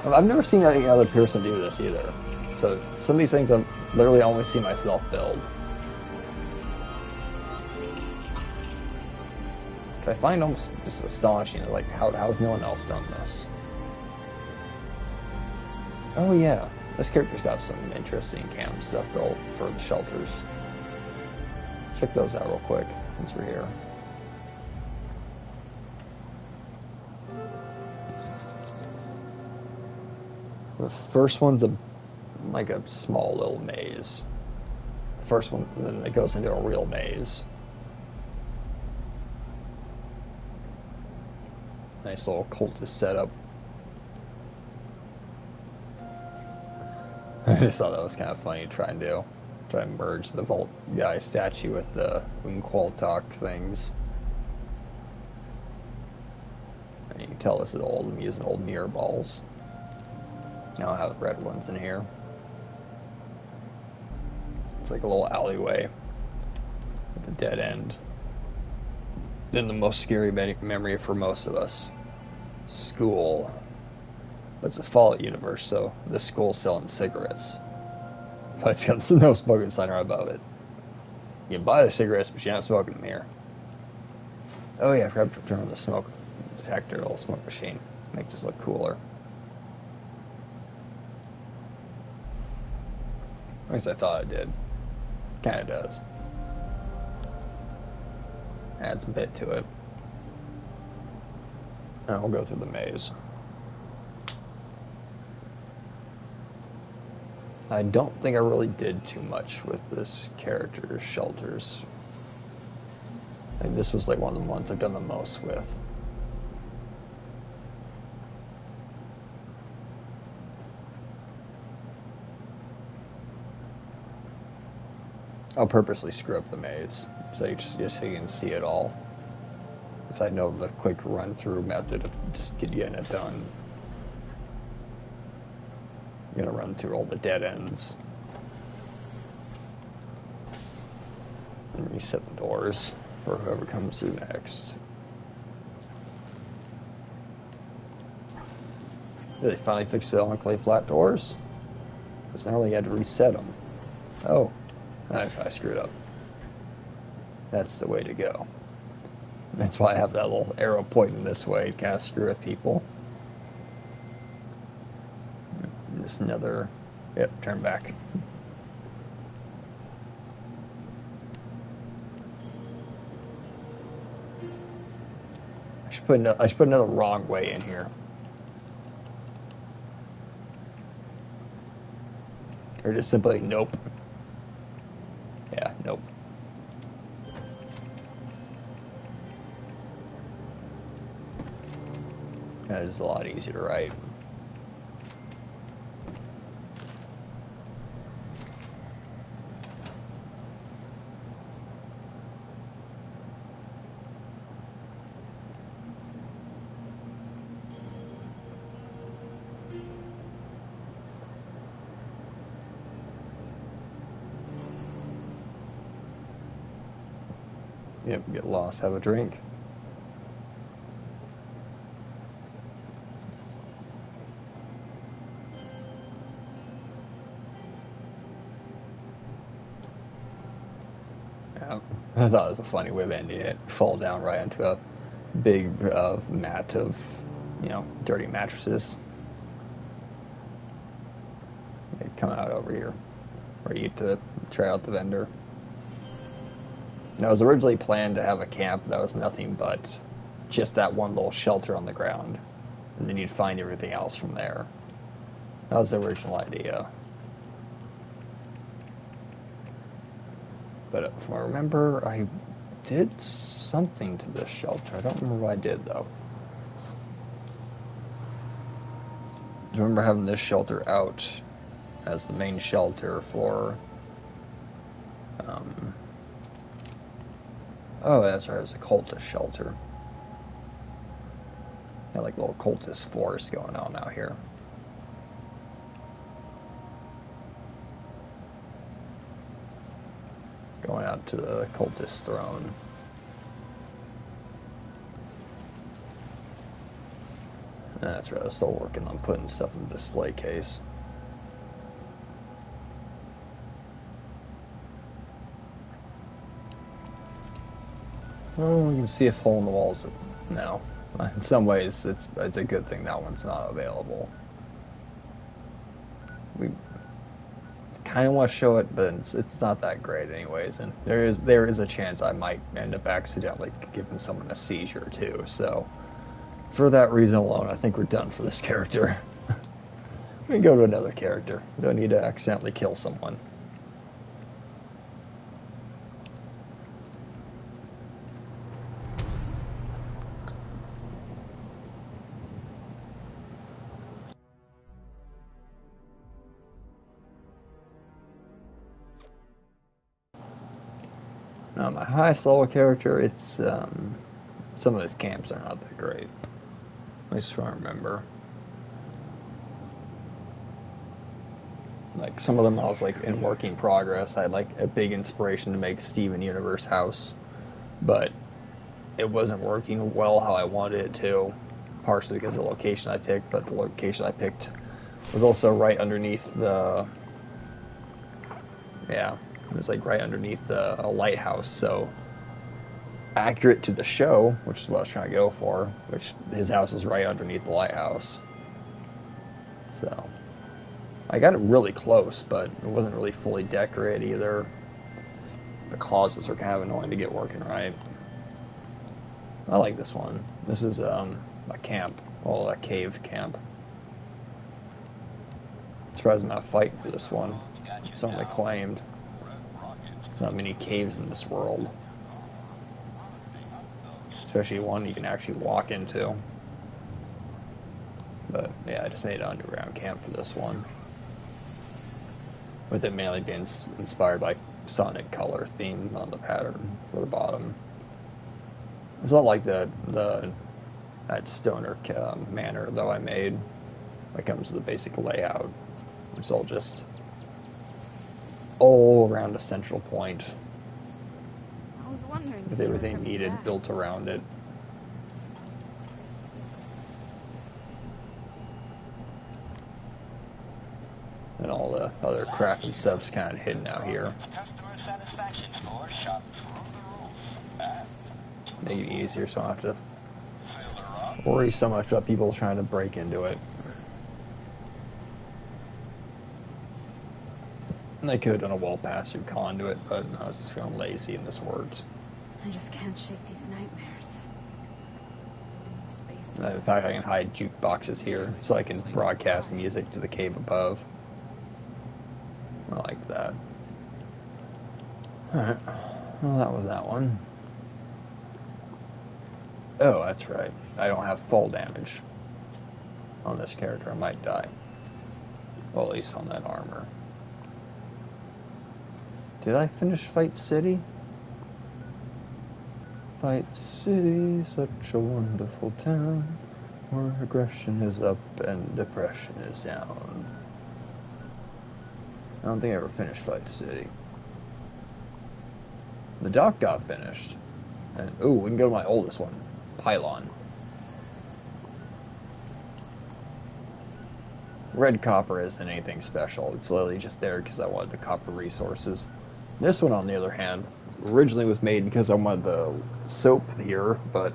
S1: I've never seen any other person do this either. So some of these things I've literally only seen myself build. I find almost just astonishing, like how's no one else done this? Oh yeah, this character's got some interesting camp stuff built for the shelters. Check those out real quick since we're here. The first one's like a small little maze. The first one, then it goes into a real maze. Nice little cultist setup. I just thought that was kind of funny to try and do. Try and merge the Vault Guy statue with the Qualtalk things. And you can tell this is old. I'm using old mirror balls. Now I have red ones in here. It's like a little alleyway with a dead end. Then the most scary memory for most of us. School. It's a Fallout universe, so this school's selling cigarettes. But it's got no smoking sign right above it. You can buy the cigarettes, but you're not smoking them here. Oh yeah, I forgot to turn on the smoke detector, little smoke machine. Makes this look cooler. At least I thought it did. Kinda does. Adds a bit to it. Now we'll go through the maze. I don't think I really did too much with this character's shelters. I think this was like one of the ones I've done the most with. I'll purposely screw up the maze so you just so you can see it all. Because I know the quick run-through method of just getting it done. I'm gonna run through all the dead ends. And reset the doors for whoever comes through next. Did they finally fix the Enclave flat doors? Because now they had to reset them. Oh, I screwed up. That's the way to go. That's why I have that little arrow pointing this way to kind of screw with people. Just another, yep, turn back. I should put another wrong way in here. Or just simply nope. Otherwise, it's a lot easier to write. Yep, get lost, have a drink. Yeah, I thought it was a funny way of ending it. Fall down right into a big mat of, dirty mattresses. They come out over here, where you get to try out the vendor. Now, it was originally planned to have a camp that was nothing but just that one little shelter on the ground, and then you'd find everything else from there. That was the original idea. But if I remember, I did something to this shelter. I don't remember what I did, though. I remember having this shelter out as the main shelter for... oh, that's right, it was a cultist shelter. Got like a little cultist forest going on out here. Going out to the cultist throne. That's right, I was still working on putting stuff in the display case. Oh, you can see a hole in the walls now. In some ways, it's a good thing that one's not available. We kind of want to show it, but it's not that great anyways. And there is a chance I might end up accidentally giving someone a seizure too. So for that reason alone, I think we're done for this character. We can go to another character. We don't need to accidentally kill someone. Now, my highest level character, it's, some of his camps are not that great. At least I remember. Like, some of them I was, like, in working progress. I had, like, a big inspiration to make Steven Universe house. But it wasn't working well how I wanted it to. Partially because of the location I picked, but the location I picked was also right underneath the... yeah. It was like right underneath the lighthouse, so accurate to the show, which is what I was trying to go for, which his house was right underneath the lighthouse. So I got it really close, but it wasn't really fully decorated either. The closets are kind of annoying to get working right. I like this one. This is a camp, well, a cave camp. Surprised I'm not fighting for this one. It's only claimed. There's not many caves in this world. Especially one you can actually walk into. But yeah, I just made an underground camp for this one. With it mainly being inspired by Sonic color theme on the pattern for the bottom. It's not like that stoner manor though I made. When it comes to the basic layout. It's all just all around a central point.
S2: I was wondering
S1: With everything needed built around it. And all the other crap and stuff's kind of hidden out here. Make it easier so I don't have to worry so much about people trying to break into it. And they could have done a wall pass through conduit, but I was just feeling lazy and this works.
S2: I just can't shake these nightmares. Floating in space.
S1: In fact, I can hide jukeboxes here so I can broadcast music to the cave above. I like that. Alright. Well, that was that one. Oh, that's right. I don't have fall damage. on this character, I might die. Well, at least on that armor. Did I finish Fight City? Fight City, such a wonderful town, where aggression is up and depression is down. I don't think I ever finished Fight City. The dock got finished. And, ooh, we can go to my oldest one, Pylon. Red copper isn't anything special. It's literally just there because I wanted the copper resources. This one, on the other hand, originally was made because I wanted the soap here, but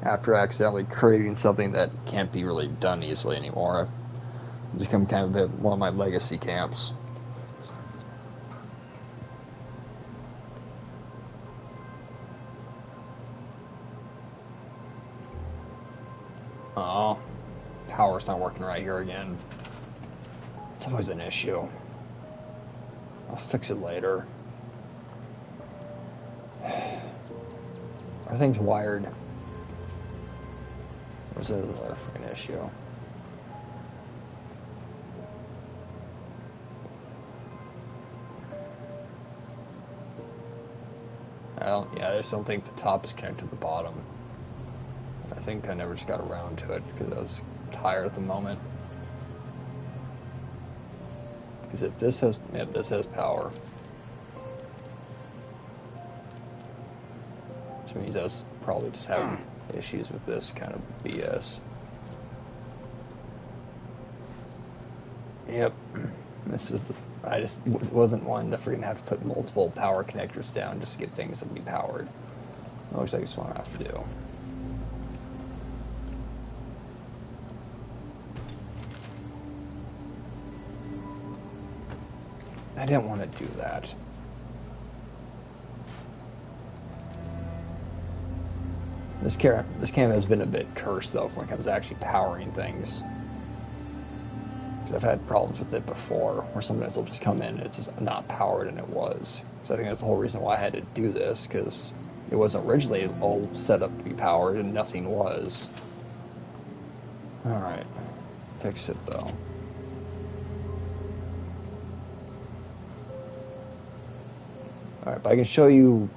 S1: after accidentally creating something that can't be really done easily anymore, I've become kind of one of my legacy camps. Oh, power's not working right here again. It's always an issue. I'll fix it later. Everything's wired. Or is it another freaking issue? I just don't think the top is connected to the bottom. I think I never just got around to it because I was tired at the moment. Because if this has, this has power. Which means I was probably just having issues with this kind of BS. Yep. This was the... I just wasn't one to freaking have to put multiple power connectors down just to get things to be powered. That looks like it's what I have to do. I didn't want to do that. This camp has been a bit cursed though when it comes to actually powering things. Because I've had problems with it before, where sometimes it'll just come in and it's just not powered, and it was. So I think that's the whole reason why I had to do this, because it wasn't originally all set up to be powered and nothing was. Alright. Fix it though. Alright, but I can show you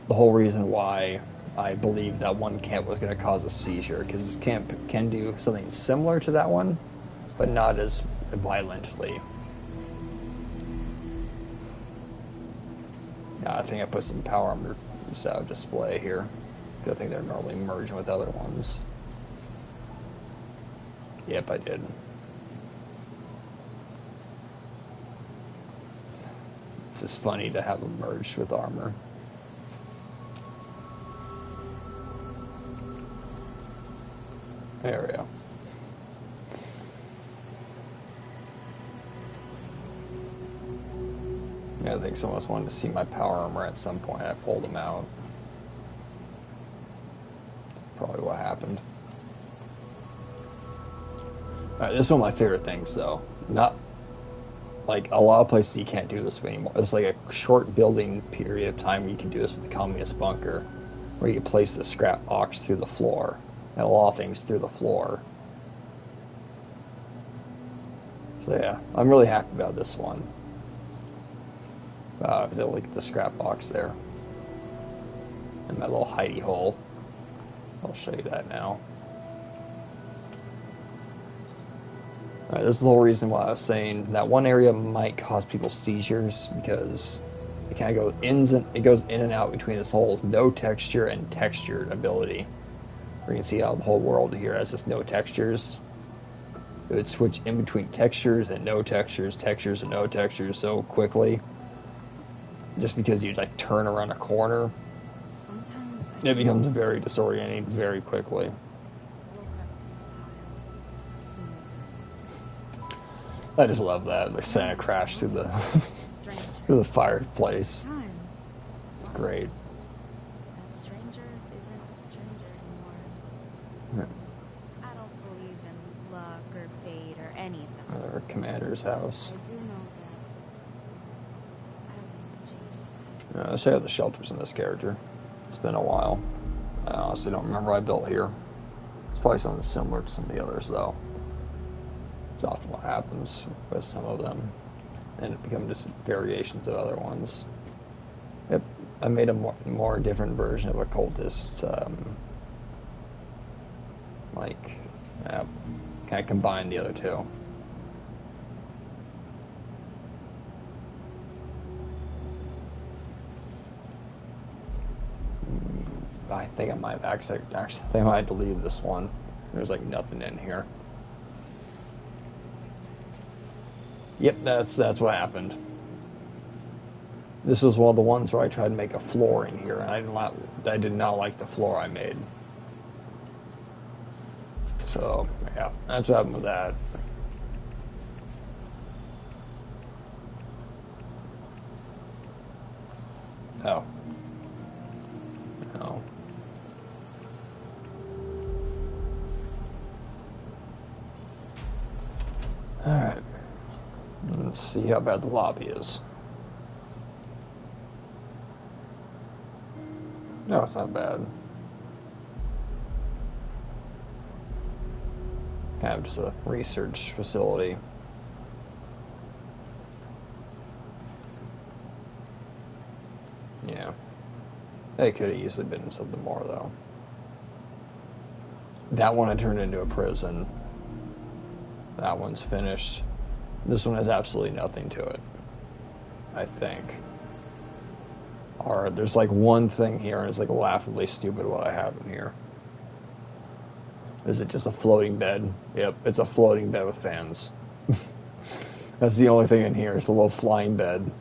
S1: the whole reason why I believe that one camp was going to cause a seizure, because this camp can do something similar to that one, but not as violently. I think I put some power armor out of display here, because I think they're normally merging with other ones. Yep, I did. It's just funny to have them merged with armor. There we go. Yeah, I think someone else wanted to see my power armor at some point. I pulled them out. Probably what happened. Alright, this is one of my favorite things, though. Not like a lot of places you can't do this anymore. There's like a short building period of time where you can do this with the communist bunker, where you can place the scrap box through the floor, and a lot of things through the floor. So yeah, I'm really happy about this one. Because I like the scrap box there. And my little hidey hole. I'll show you that now. Alright, this is the whole reason why I was saying that one area might cause people seizures, because it kind of goes in and out between this whole no texture and textured ability. Where you can see how the whole world here has this no textures. It would switch in between textures and no textures, textures and no textures so quickly. Just because you like turn around a corner,
S2: Sometimes
S1: it becomes very disorienting very quickly. I just love that. Like saying I crashed through the through the fireplace. It's great.
S2: That stranger isn't a stranger anymore. I don't believe in luck or fate or any of them.
S1: Our commander's house.
S2: I do know that I haven't changed.
S1: I'll show you the shelters in this character. It's been a while. I honestly don't remember what I built here. It's probably something similar to some of the others, though. It's often what happens with some of them, and it becomes just variations of other ones. Yep, I made a more different version of Occultist, kind of combine the other two. I think I might have actually I think I might delete this one. There's like nothing in here. Yep, that's what happened. This was one of the ones where I tried to make a floor in here, and I did not like the floor I made. So yeah, that's what happened with that. Oh. No. Alright. Let's see how bad the lobby is. No, it's not bad. Kind of just a research facility. Yeah. It could have easily been something more, though. That one I turned into a prison. That one's finished. This one has absolutely nothing to it, I think. Or there's like one thing here, and it's like laughably stupid what I have in here. Is it just a floating bed? Yep, it's a floating bed with fans. That's the only thing in here. It's a little flying bed.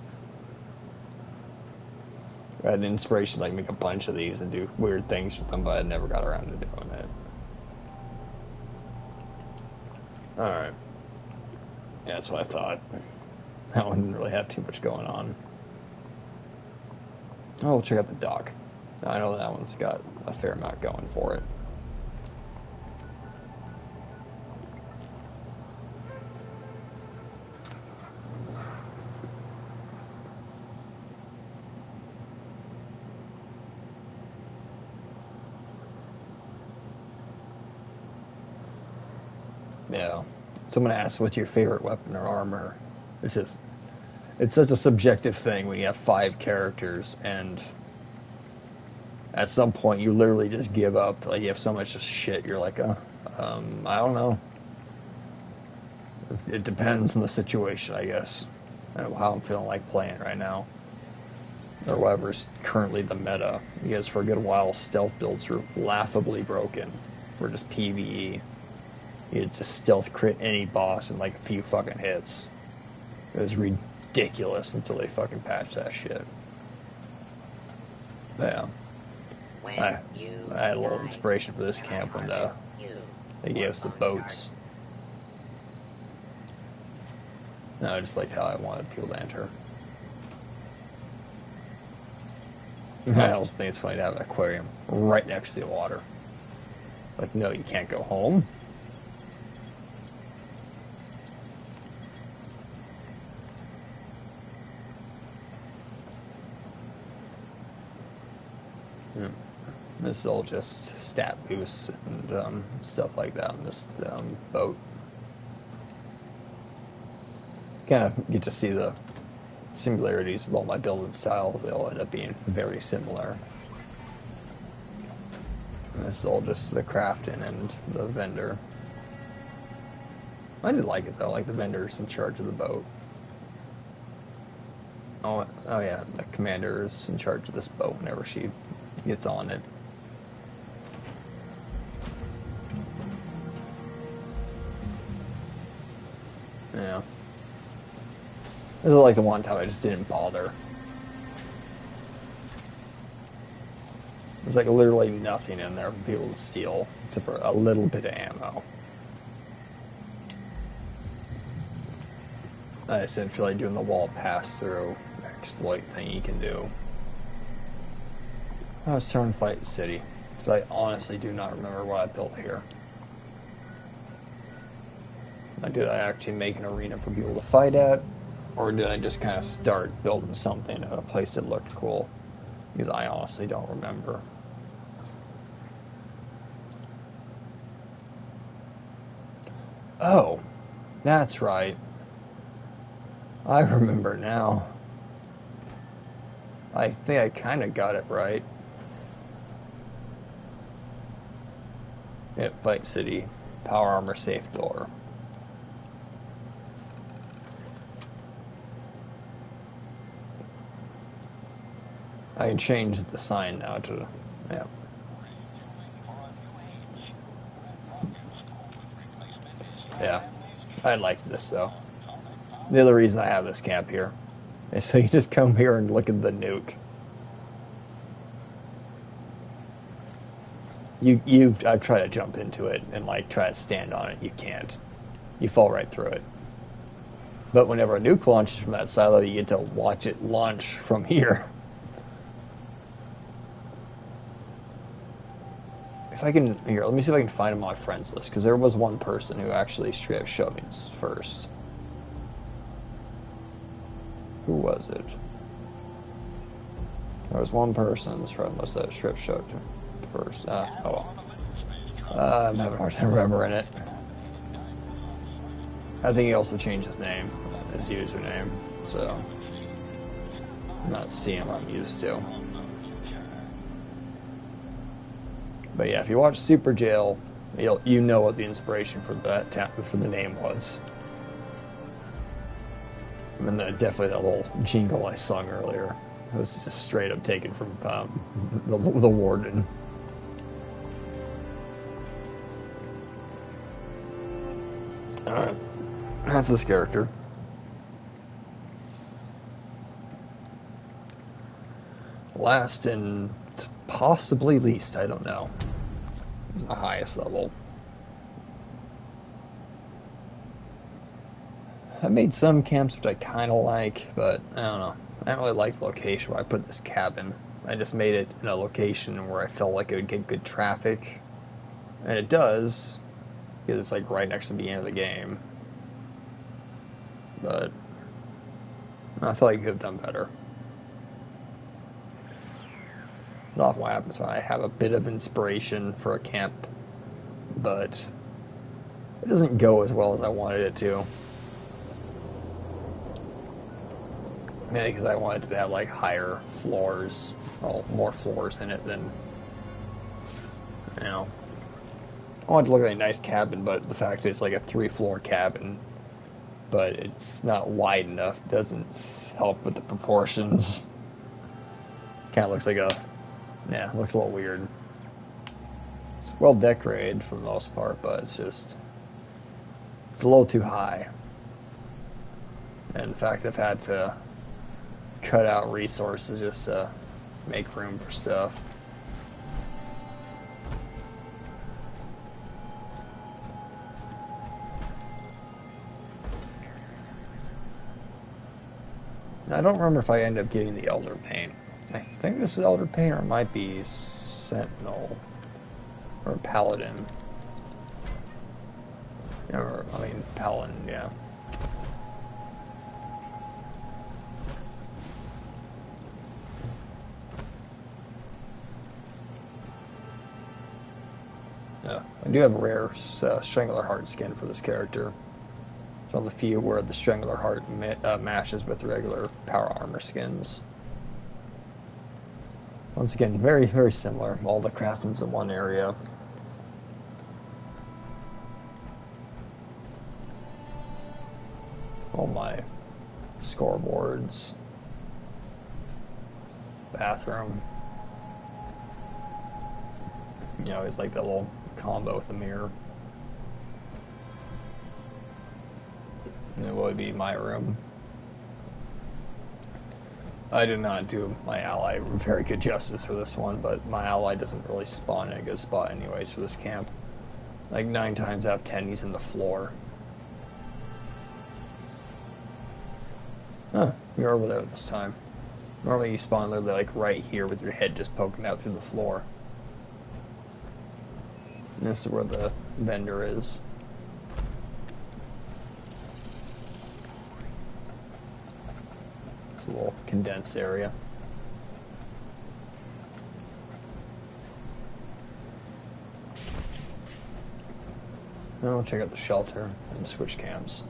S1: I had an inspiration to like make a bunch of these and do weird things with them, but I never got around to doing it. Alright. Yeah, that's what I thought. That one didn't really have too much going on. Oh, we'll check out the dock. I know that one's got a fair amount going for it. Yeah. Someone asks, what's your favorite weapon or armor? It's such a subjective thing when you have 5 characters, and at some point you literally just give up. Like, you have so much shit, you're like, I don't know. It depends on the situation, I guess, and how I'm feeling like playing right now. Or whatever's currently the meta. Because for a good while, stealth builds were laughably broken. For just PvE. You could just stealth crit any boss in like a few fucking hits. It was ridiculous until they fucking patched that shit. Yeah. I had a little inspiration for this camp when they gave us the boats. No, I just liked how I wanted people to enter. I also think it's funny to have an aquarium right next to the water. Like, no, you can't go home. This is all just stat boosts and stuff like that on this boat. Kind of get to see the similarities with all my building styles. They all end up being very similar. And this is all just the crafting and the vendor. I did like it though, like the vendor's in charge of the boat. Oh yeah, the commander is in charge of this boat whenever she gets on it. Yeah. This is like the one time I just didn't bother. There's like literally nothing in there for people to steal, except for a little bit of ammo. I just didn't feel like doing the wall pass-through exploit thing you can do. I was trying to fight the city, so I honestly do not remember what I built here. Did I actually make an arena for people to fight at? Or did I just kind of start building something at a place that looked cool? Because I honestly don't remember. Oh. That's right. I remember now. I think I kind of got it right. Yep, Fight City. Power armor safe door. I can change the sign now to, yeah. Yeah, I like this though. The other reason I have this camp here is so you just come here and look at the nuke. I've tried to jump into it and like try to stand on it. You can't. You fall right through it. But whenever a nuke launches from that silo, you get to watch it launch from here. If I can, here, let me see if I can find him on my friends list, because there was one person who actually straight up showed me this first. Who was it? There was one person's friend list that straight up showed me first. Oh well. I'm having a hard time remembering it. I think he also changed his name, his username, so I'm not seeing what I'm used to. But yeah, if you watch Super Jail, you know what the inspiration for the name was. I mean, definitely that little jingle I sung earlier. It was just straight up taken from the Warden. Alright, that's this character. Last and possibly least, I don't know. It's my highest level. I made some camps which I kind of like, but I don't know. I don't really like the location where I put this cabin. I just made it in a location where I felt like it would get good traffic. And it does, because it's like right next to the end of the game. But I feel like I could have done better. It's often what happens when I have a bit of inspiration for a camp, but it doesn't go as well as I wanted it to. Mainly because I wanted to have like higher floors, well, more floors in it than, you know. I wanted to look like a nice cabin, but the fact that it's like a 3-floor cabin, but it's not wide enough, doesn't help with the proportions. Kind of looks like a, yeah, looks a little weird. It's well decorated for the most part, but it's just, it's a little too high. And in fact, I've had to cut out resources just to make room for stuff. I don't remember if I end up getting the Elder Paint. I think this is Elder Paint, or it might be Sentinel or Paladin. Or, I mean, Paladin, yeah. I do have a rare Strangler Heart skin for this character. It's one of the few where the Strangler Heart matches with regular power armor skins. Once again, very, very similar. All the craftings in one area. All my scoreboards. Bathroom. You know, it's like that little combo with the mirror. And it would be my room. I did not do my ally very good justice for this one, but my ally doesn't really spawn in a good spot anyways for this camp. Like 9 times out of 10 he's in the floor. Huh, you're over there this time. Normally you spawn literally like right here with your head just poking out through the floor. And this is where the vendor is. It's a little condensed area. Now we'll check out the shelter and switch camps.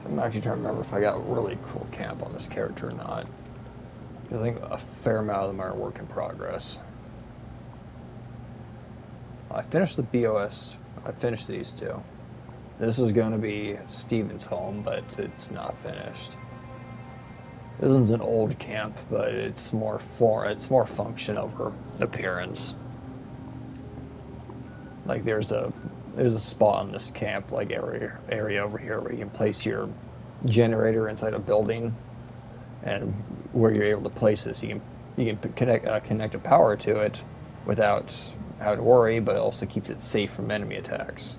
S1: I'm actually trying to remember if I got a really cool camp on this character or not. I think a fair amount of them are work in progress. I finished the BOS. I finished these two. This was going to be Steven's home, but it's not finished. This one's an old camp, but it's more function over appearance. Like there's a spot in this camp like area over here where you can place your generator inside a building, and where you're able to place this, you can connect a power to it without having to worry, but it also keeps it safe from enemy attacks.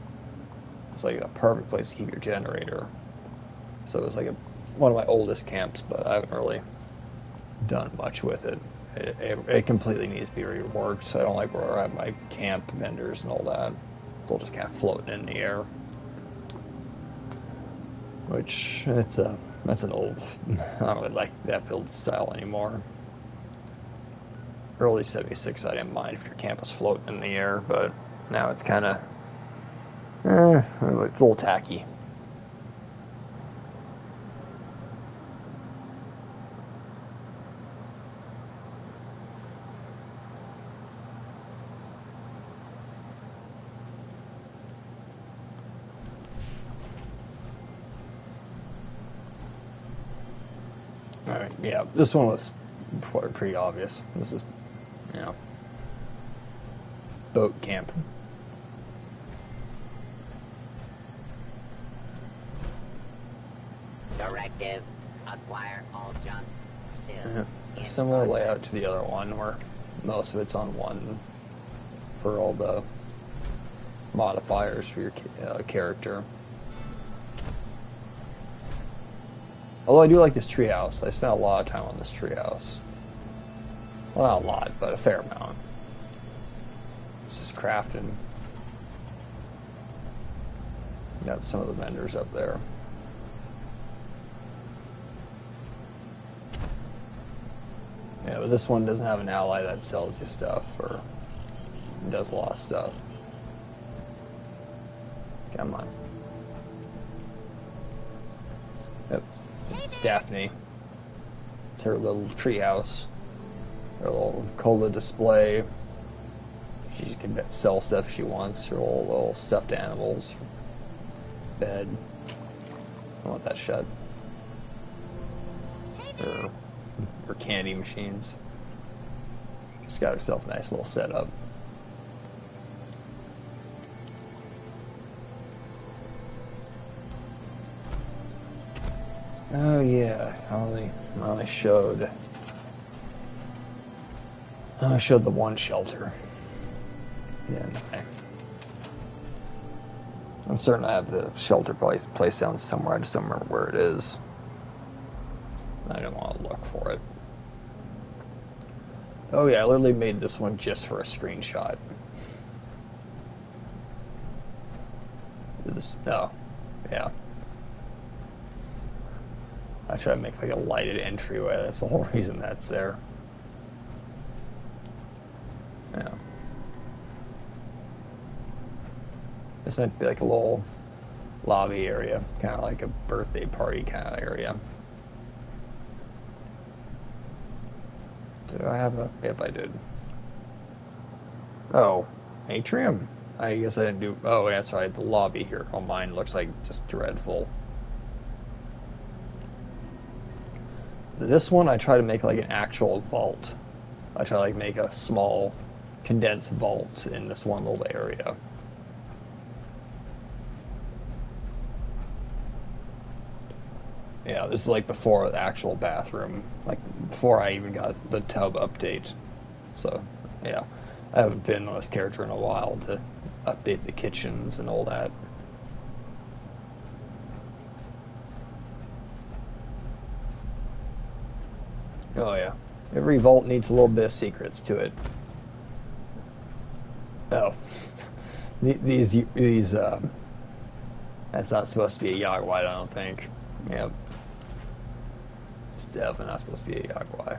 S1: It's like a perfect place to keep your generator. So it was like one of my oldest camps, but I haven't really done much with it. It completely needs to be reworked. So I don't like where I have my camp vendors and all that. They'll just kind of floating in the air. Which that's an old. I don't really like that build style anymore. Early '76, I didn't mind if your camp was floating in the air, but now it's kind of it's a little tacky. Alright, yeah, this one was pretty obvious. This is, boat camp.
S4: Directive, acquire all junk.
S1: Yeah. Similar layout to the other one, where most of it's on one for all the modifiers for your character. Although I do like this treehouse. I spent a lot of time on this treehouse. Well, not a lot, but a fair amount. It's just crafting. Got some of the vendors up there. Yeah, but this one doesn't have an ally that sells you stuff or does a lot of stuff. Come on. Yep. It's Daphne. It's her little treehouse. Her little cola display. She can sell stuff she wants. Her little stuffed animals. Bed. I want that shut. Her candy machines. She's got herself a nice little setup. Oh yeah, I only showed the one shelter. Yeah, I'm certain I have the shelter place down somewhere. I just don't remember where it is. I don't want to look for it. Oh yeah, I literally made this one just for a screenshot. Oh, yeah. I try to make like a lighted entryway. That's the whole reason that's there. Yeah. This might be like a little lobby area, kind of like a birthday party kind of area. Do I have a... Yep, I did. Oh, atrium. I guess I didn't do... Oh, that's right, the lobby here. Oh, mine looks like just dreadful. This one, I try to make like an actual vault. I try to like make a small, condensed vault in this one little area. Yeah, this is like before the actual bathroom, like before I even got the tub update. So, yeah, I haven't been on this character in a while to update the kitchens and all that. Oh yeah, every vault needs a little bit of secrets to it. Oh, these that's not supposed to be a Yagwai, I don't think. Yep. It's definitely not supposed to be a Yagwai.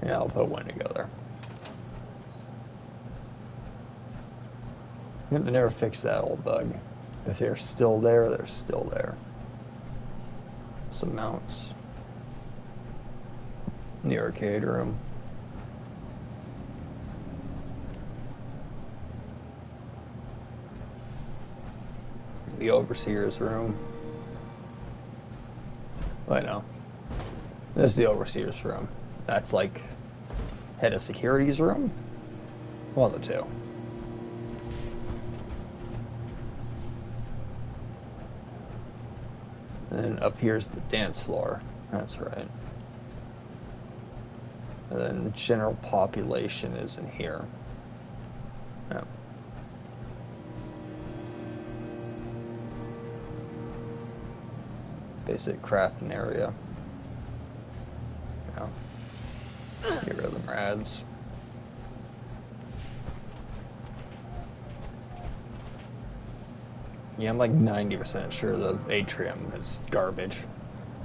S1: Yeah, I'll put one together. They never fix that old bug. If they're still there, they're still there. Some mounts in the arcade room. The overseer's room. I know. This is the overseer's room. That's like head of security's room. One of the two. And then up here's the dance floor. That's right. And then general population is in here. Yeah. Basic crafting area. Yeah. Get rid of them rads. Yeah, I'm like 90% sure the atrium is garbage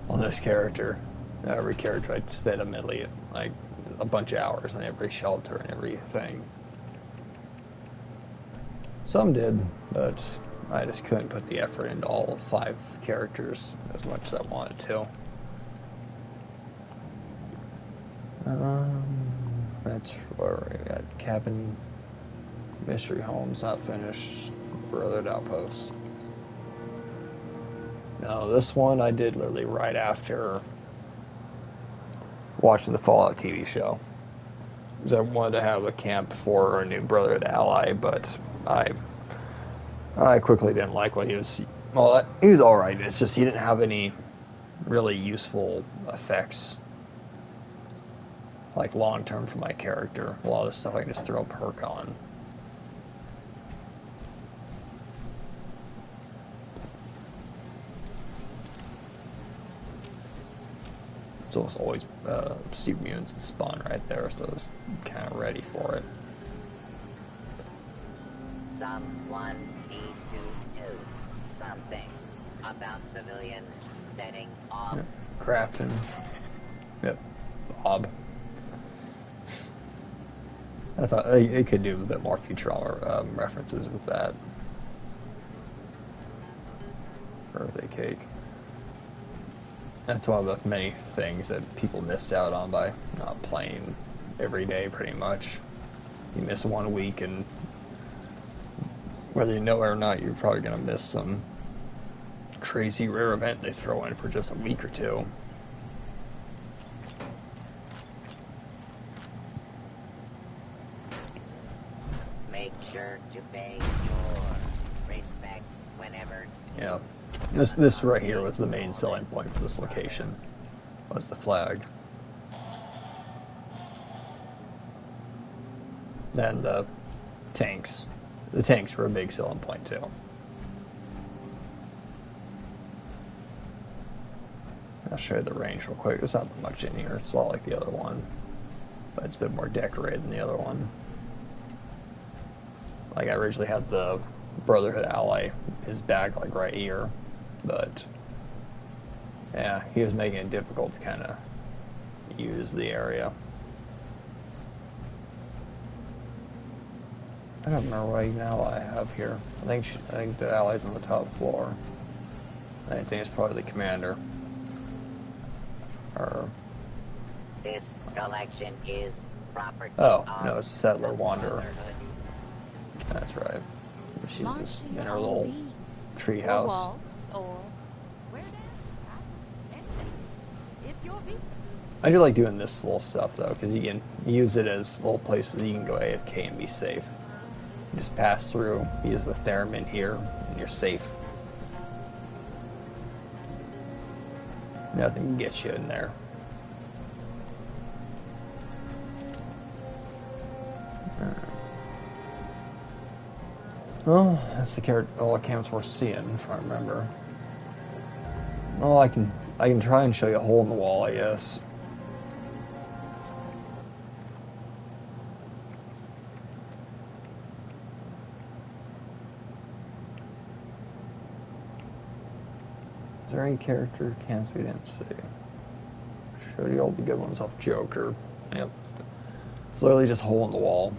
S1: on this character. Every character I spent admittedly like a bunch of hours on every shelter and everything. Some did, but I just couldn't put the effort into all 5 characters as much as I wanted to. That's where we got cabin, mystery homes not finished, Brotherhood Outpost. No, this one I did literally right after watching the Fallout TV show. Because I wanted to have a camp for a new Brotherhood ally, but I quickly didn't like what he was. Well, he was alright, it's just he didn't have any really useful effects. Like long term for my character. A lot of the stuff I can just throw a perk on. So it's always super mutants that spawn right there, so I was kind of ready for it.
S4: Someone needs to do something about civilians setting off.
S1: Yep. Crafting. Yep. Bob. I thought it could do a bit more Futurama references with that. Birthday cake. That's one of the many things that people missed out on by not playing every day, pretty much. You miss 1 week, and whether you know it or not, you're probably going to miss some crazy rare event they throw in for just a week or two.
S4: Make sure to pay your respects whenever.
S1: Yeah. This right here was the main selling point for this location, was the flag. And the tanks. The tanks were a big selling point too. I'll show you the range real quick. There's not much in here. It's a lot like the other one, but it's a bit more decorated than the other one. Like I originally had the Brotherhood ally, his bag like right here, but yeah, he was making it difficult to kind of use the area. I don't remember what even ally I have here. I think the ally's on the top floor. I think it's probably the commander. Or
S4: This collection is property
S1: oh
S4: of
S1: no, it's Settler
S4: the
S1: Wanderer.
S4: Brotherhood.
S1: That's right. She's
S3: March
S1: just
S3: to
S1: in
S3: your
S1: her
S3: own
S1: little
S3: beat.
S1: tree
S3: Or
S1: house.
S3: waltz, or square dance. Anything. It's your beat.
S1: I do like doing this little stuff though, because you can use it as little places that you can go AFK and be safe. You just pass through, use the theremin here, and you're safe. Nothing can get you in there. Well, that's the all the camps worth seeing, if I remember. Well, I can try and show you a hole in the wall, I guess. Is there any character camps we didn't see? Showed you all the good ones off Joker. Yep. It's literally just a hole in the wall.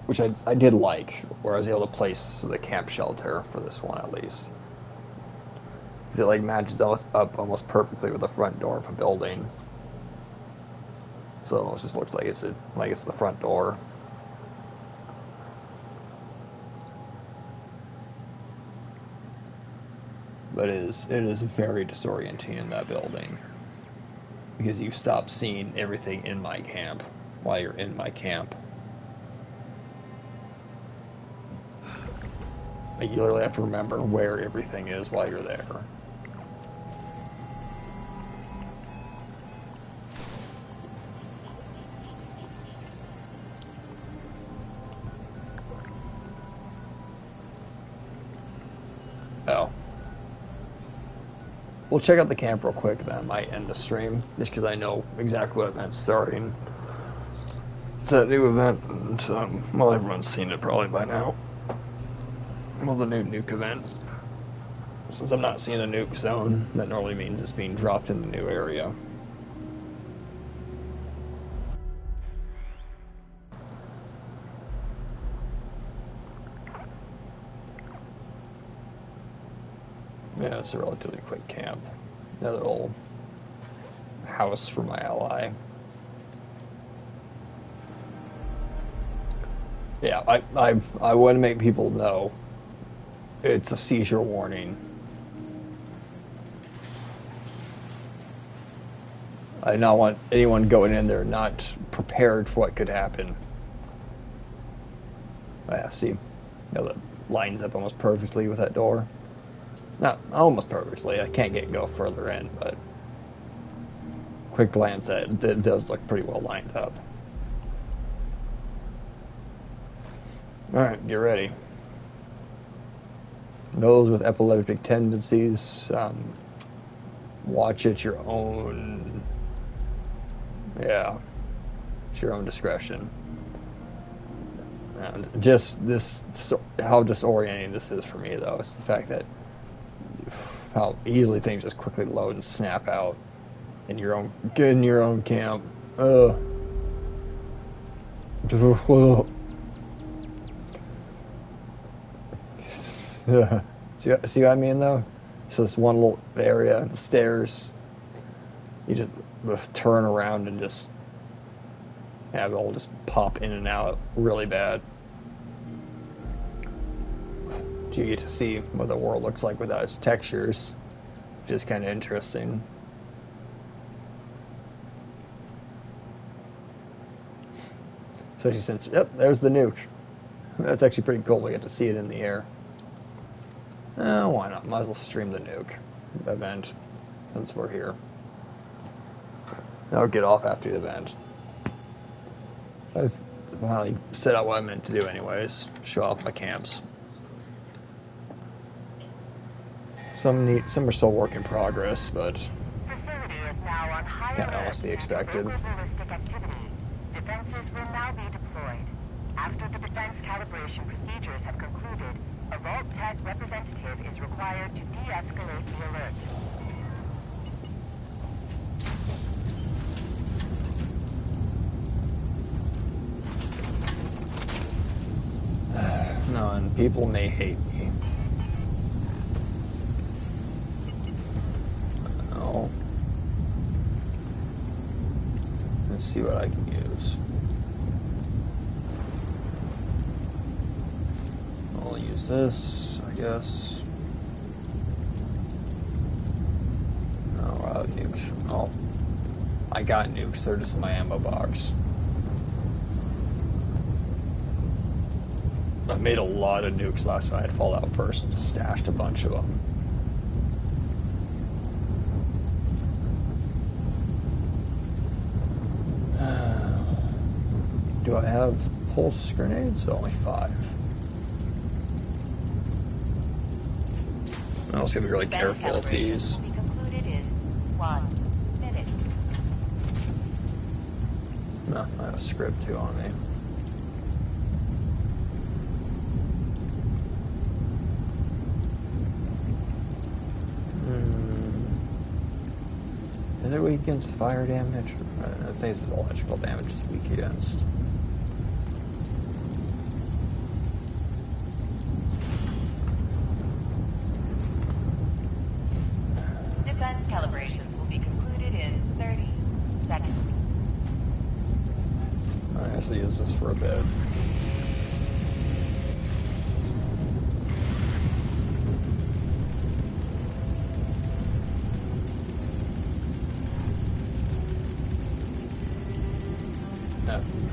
S1: Which I did like, where I was able to place the camp shelter for this one at least. Because it like matches up almost perfectly with the front door of a building. So it almost just looks like it's the front door. But it is very disorienting in that building. Because you stop seeing everything in my camp while you're in my camp. Like you literally have to remember where everything is while you're there. Oh. We'll check out the camp real quick, then I might end the stream, just because I know exactly what event's starting. It's that new event, and well, everyone's seen it probably by now. Well, the new nuke event. Since I'm not seeing a nuke zone, that normally means it's being dropped in the new area. Yeah, it's a relatively quick camp. Another little house for my ally. Yeah, I want to make people know it's a seizure warning. I do not want anyone going in there not prepared for what could happen. Yeah, see, you know, that lines up almost perfectly with that door. Not almost perfectly. I can't go further in, but quick glance at it, it does look pretty well lined up. Alright, get ready. Those with epileptic tendencies, watch at your own, at your own discretion. And just how disorienting this is for me, though, is the fact that how easily things just quickly load and snap out in your own camp. See what I mean, though? It's this one little area, the stairs. You just turn around and just have it all just pop in and out really bad. You get to see what the world looks like without its textures, which is kind of interesting. Especially since, yep, there's the nuke. That's actually pretty cool. We get to see it in the air. Why not? Might as well stream the nuke event since we're here. I'll get off after the event. I've finally set out what I meant to do anyways. Show off my camps. Some are still work in progress, but
S5: Facility is now on high
S1: yeah, that
S5: alert
S1: must be
S5: due to
S1: expected.
S5: further ballistic activity. Defenses will now be deployed. After the defense calibration procedures have concluded, a Vault Tech representative is required to de-escalate the alert.
S1: No, and people may hate me. Oh. Let's see what I can use. I'll use this, I guess. Oh, nukes. Oh, I got nukes. They're just in my ammo box. I made a lot of nukes last night. Fallout first, and stashed a bunch of them. Do I have pulse grenades? Only 5. I was gonna be really careful with these.
S5: Will be concluded in 1 minute.
S1: No, I have a script too on me. it weak against fire damage? I think it's electrical damage is weak against.
S5: Defense calibrations will be concluded in 30 seconds.
S1: I actually use this for a bit.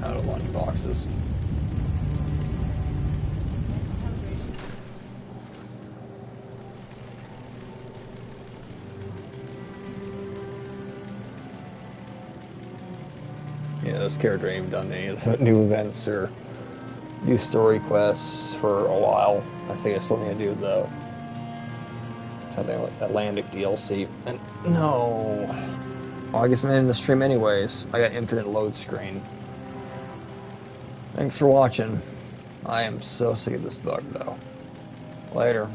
S1: Out of lunch boxes. Yeah, this character ain't done any of the new events or new story quests for a while. I think it's something to do with the something like Atlantic DLC. And no, well, I guess I'm in the stream anyways. I got infinite load screen. Thanks for watching. I am so sick of this bug though. Later.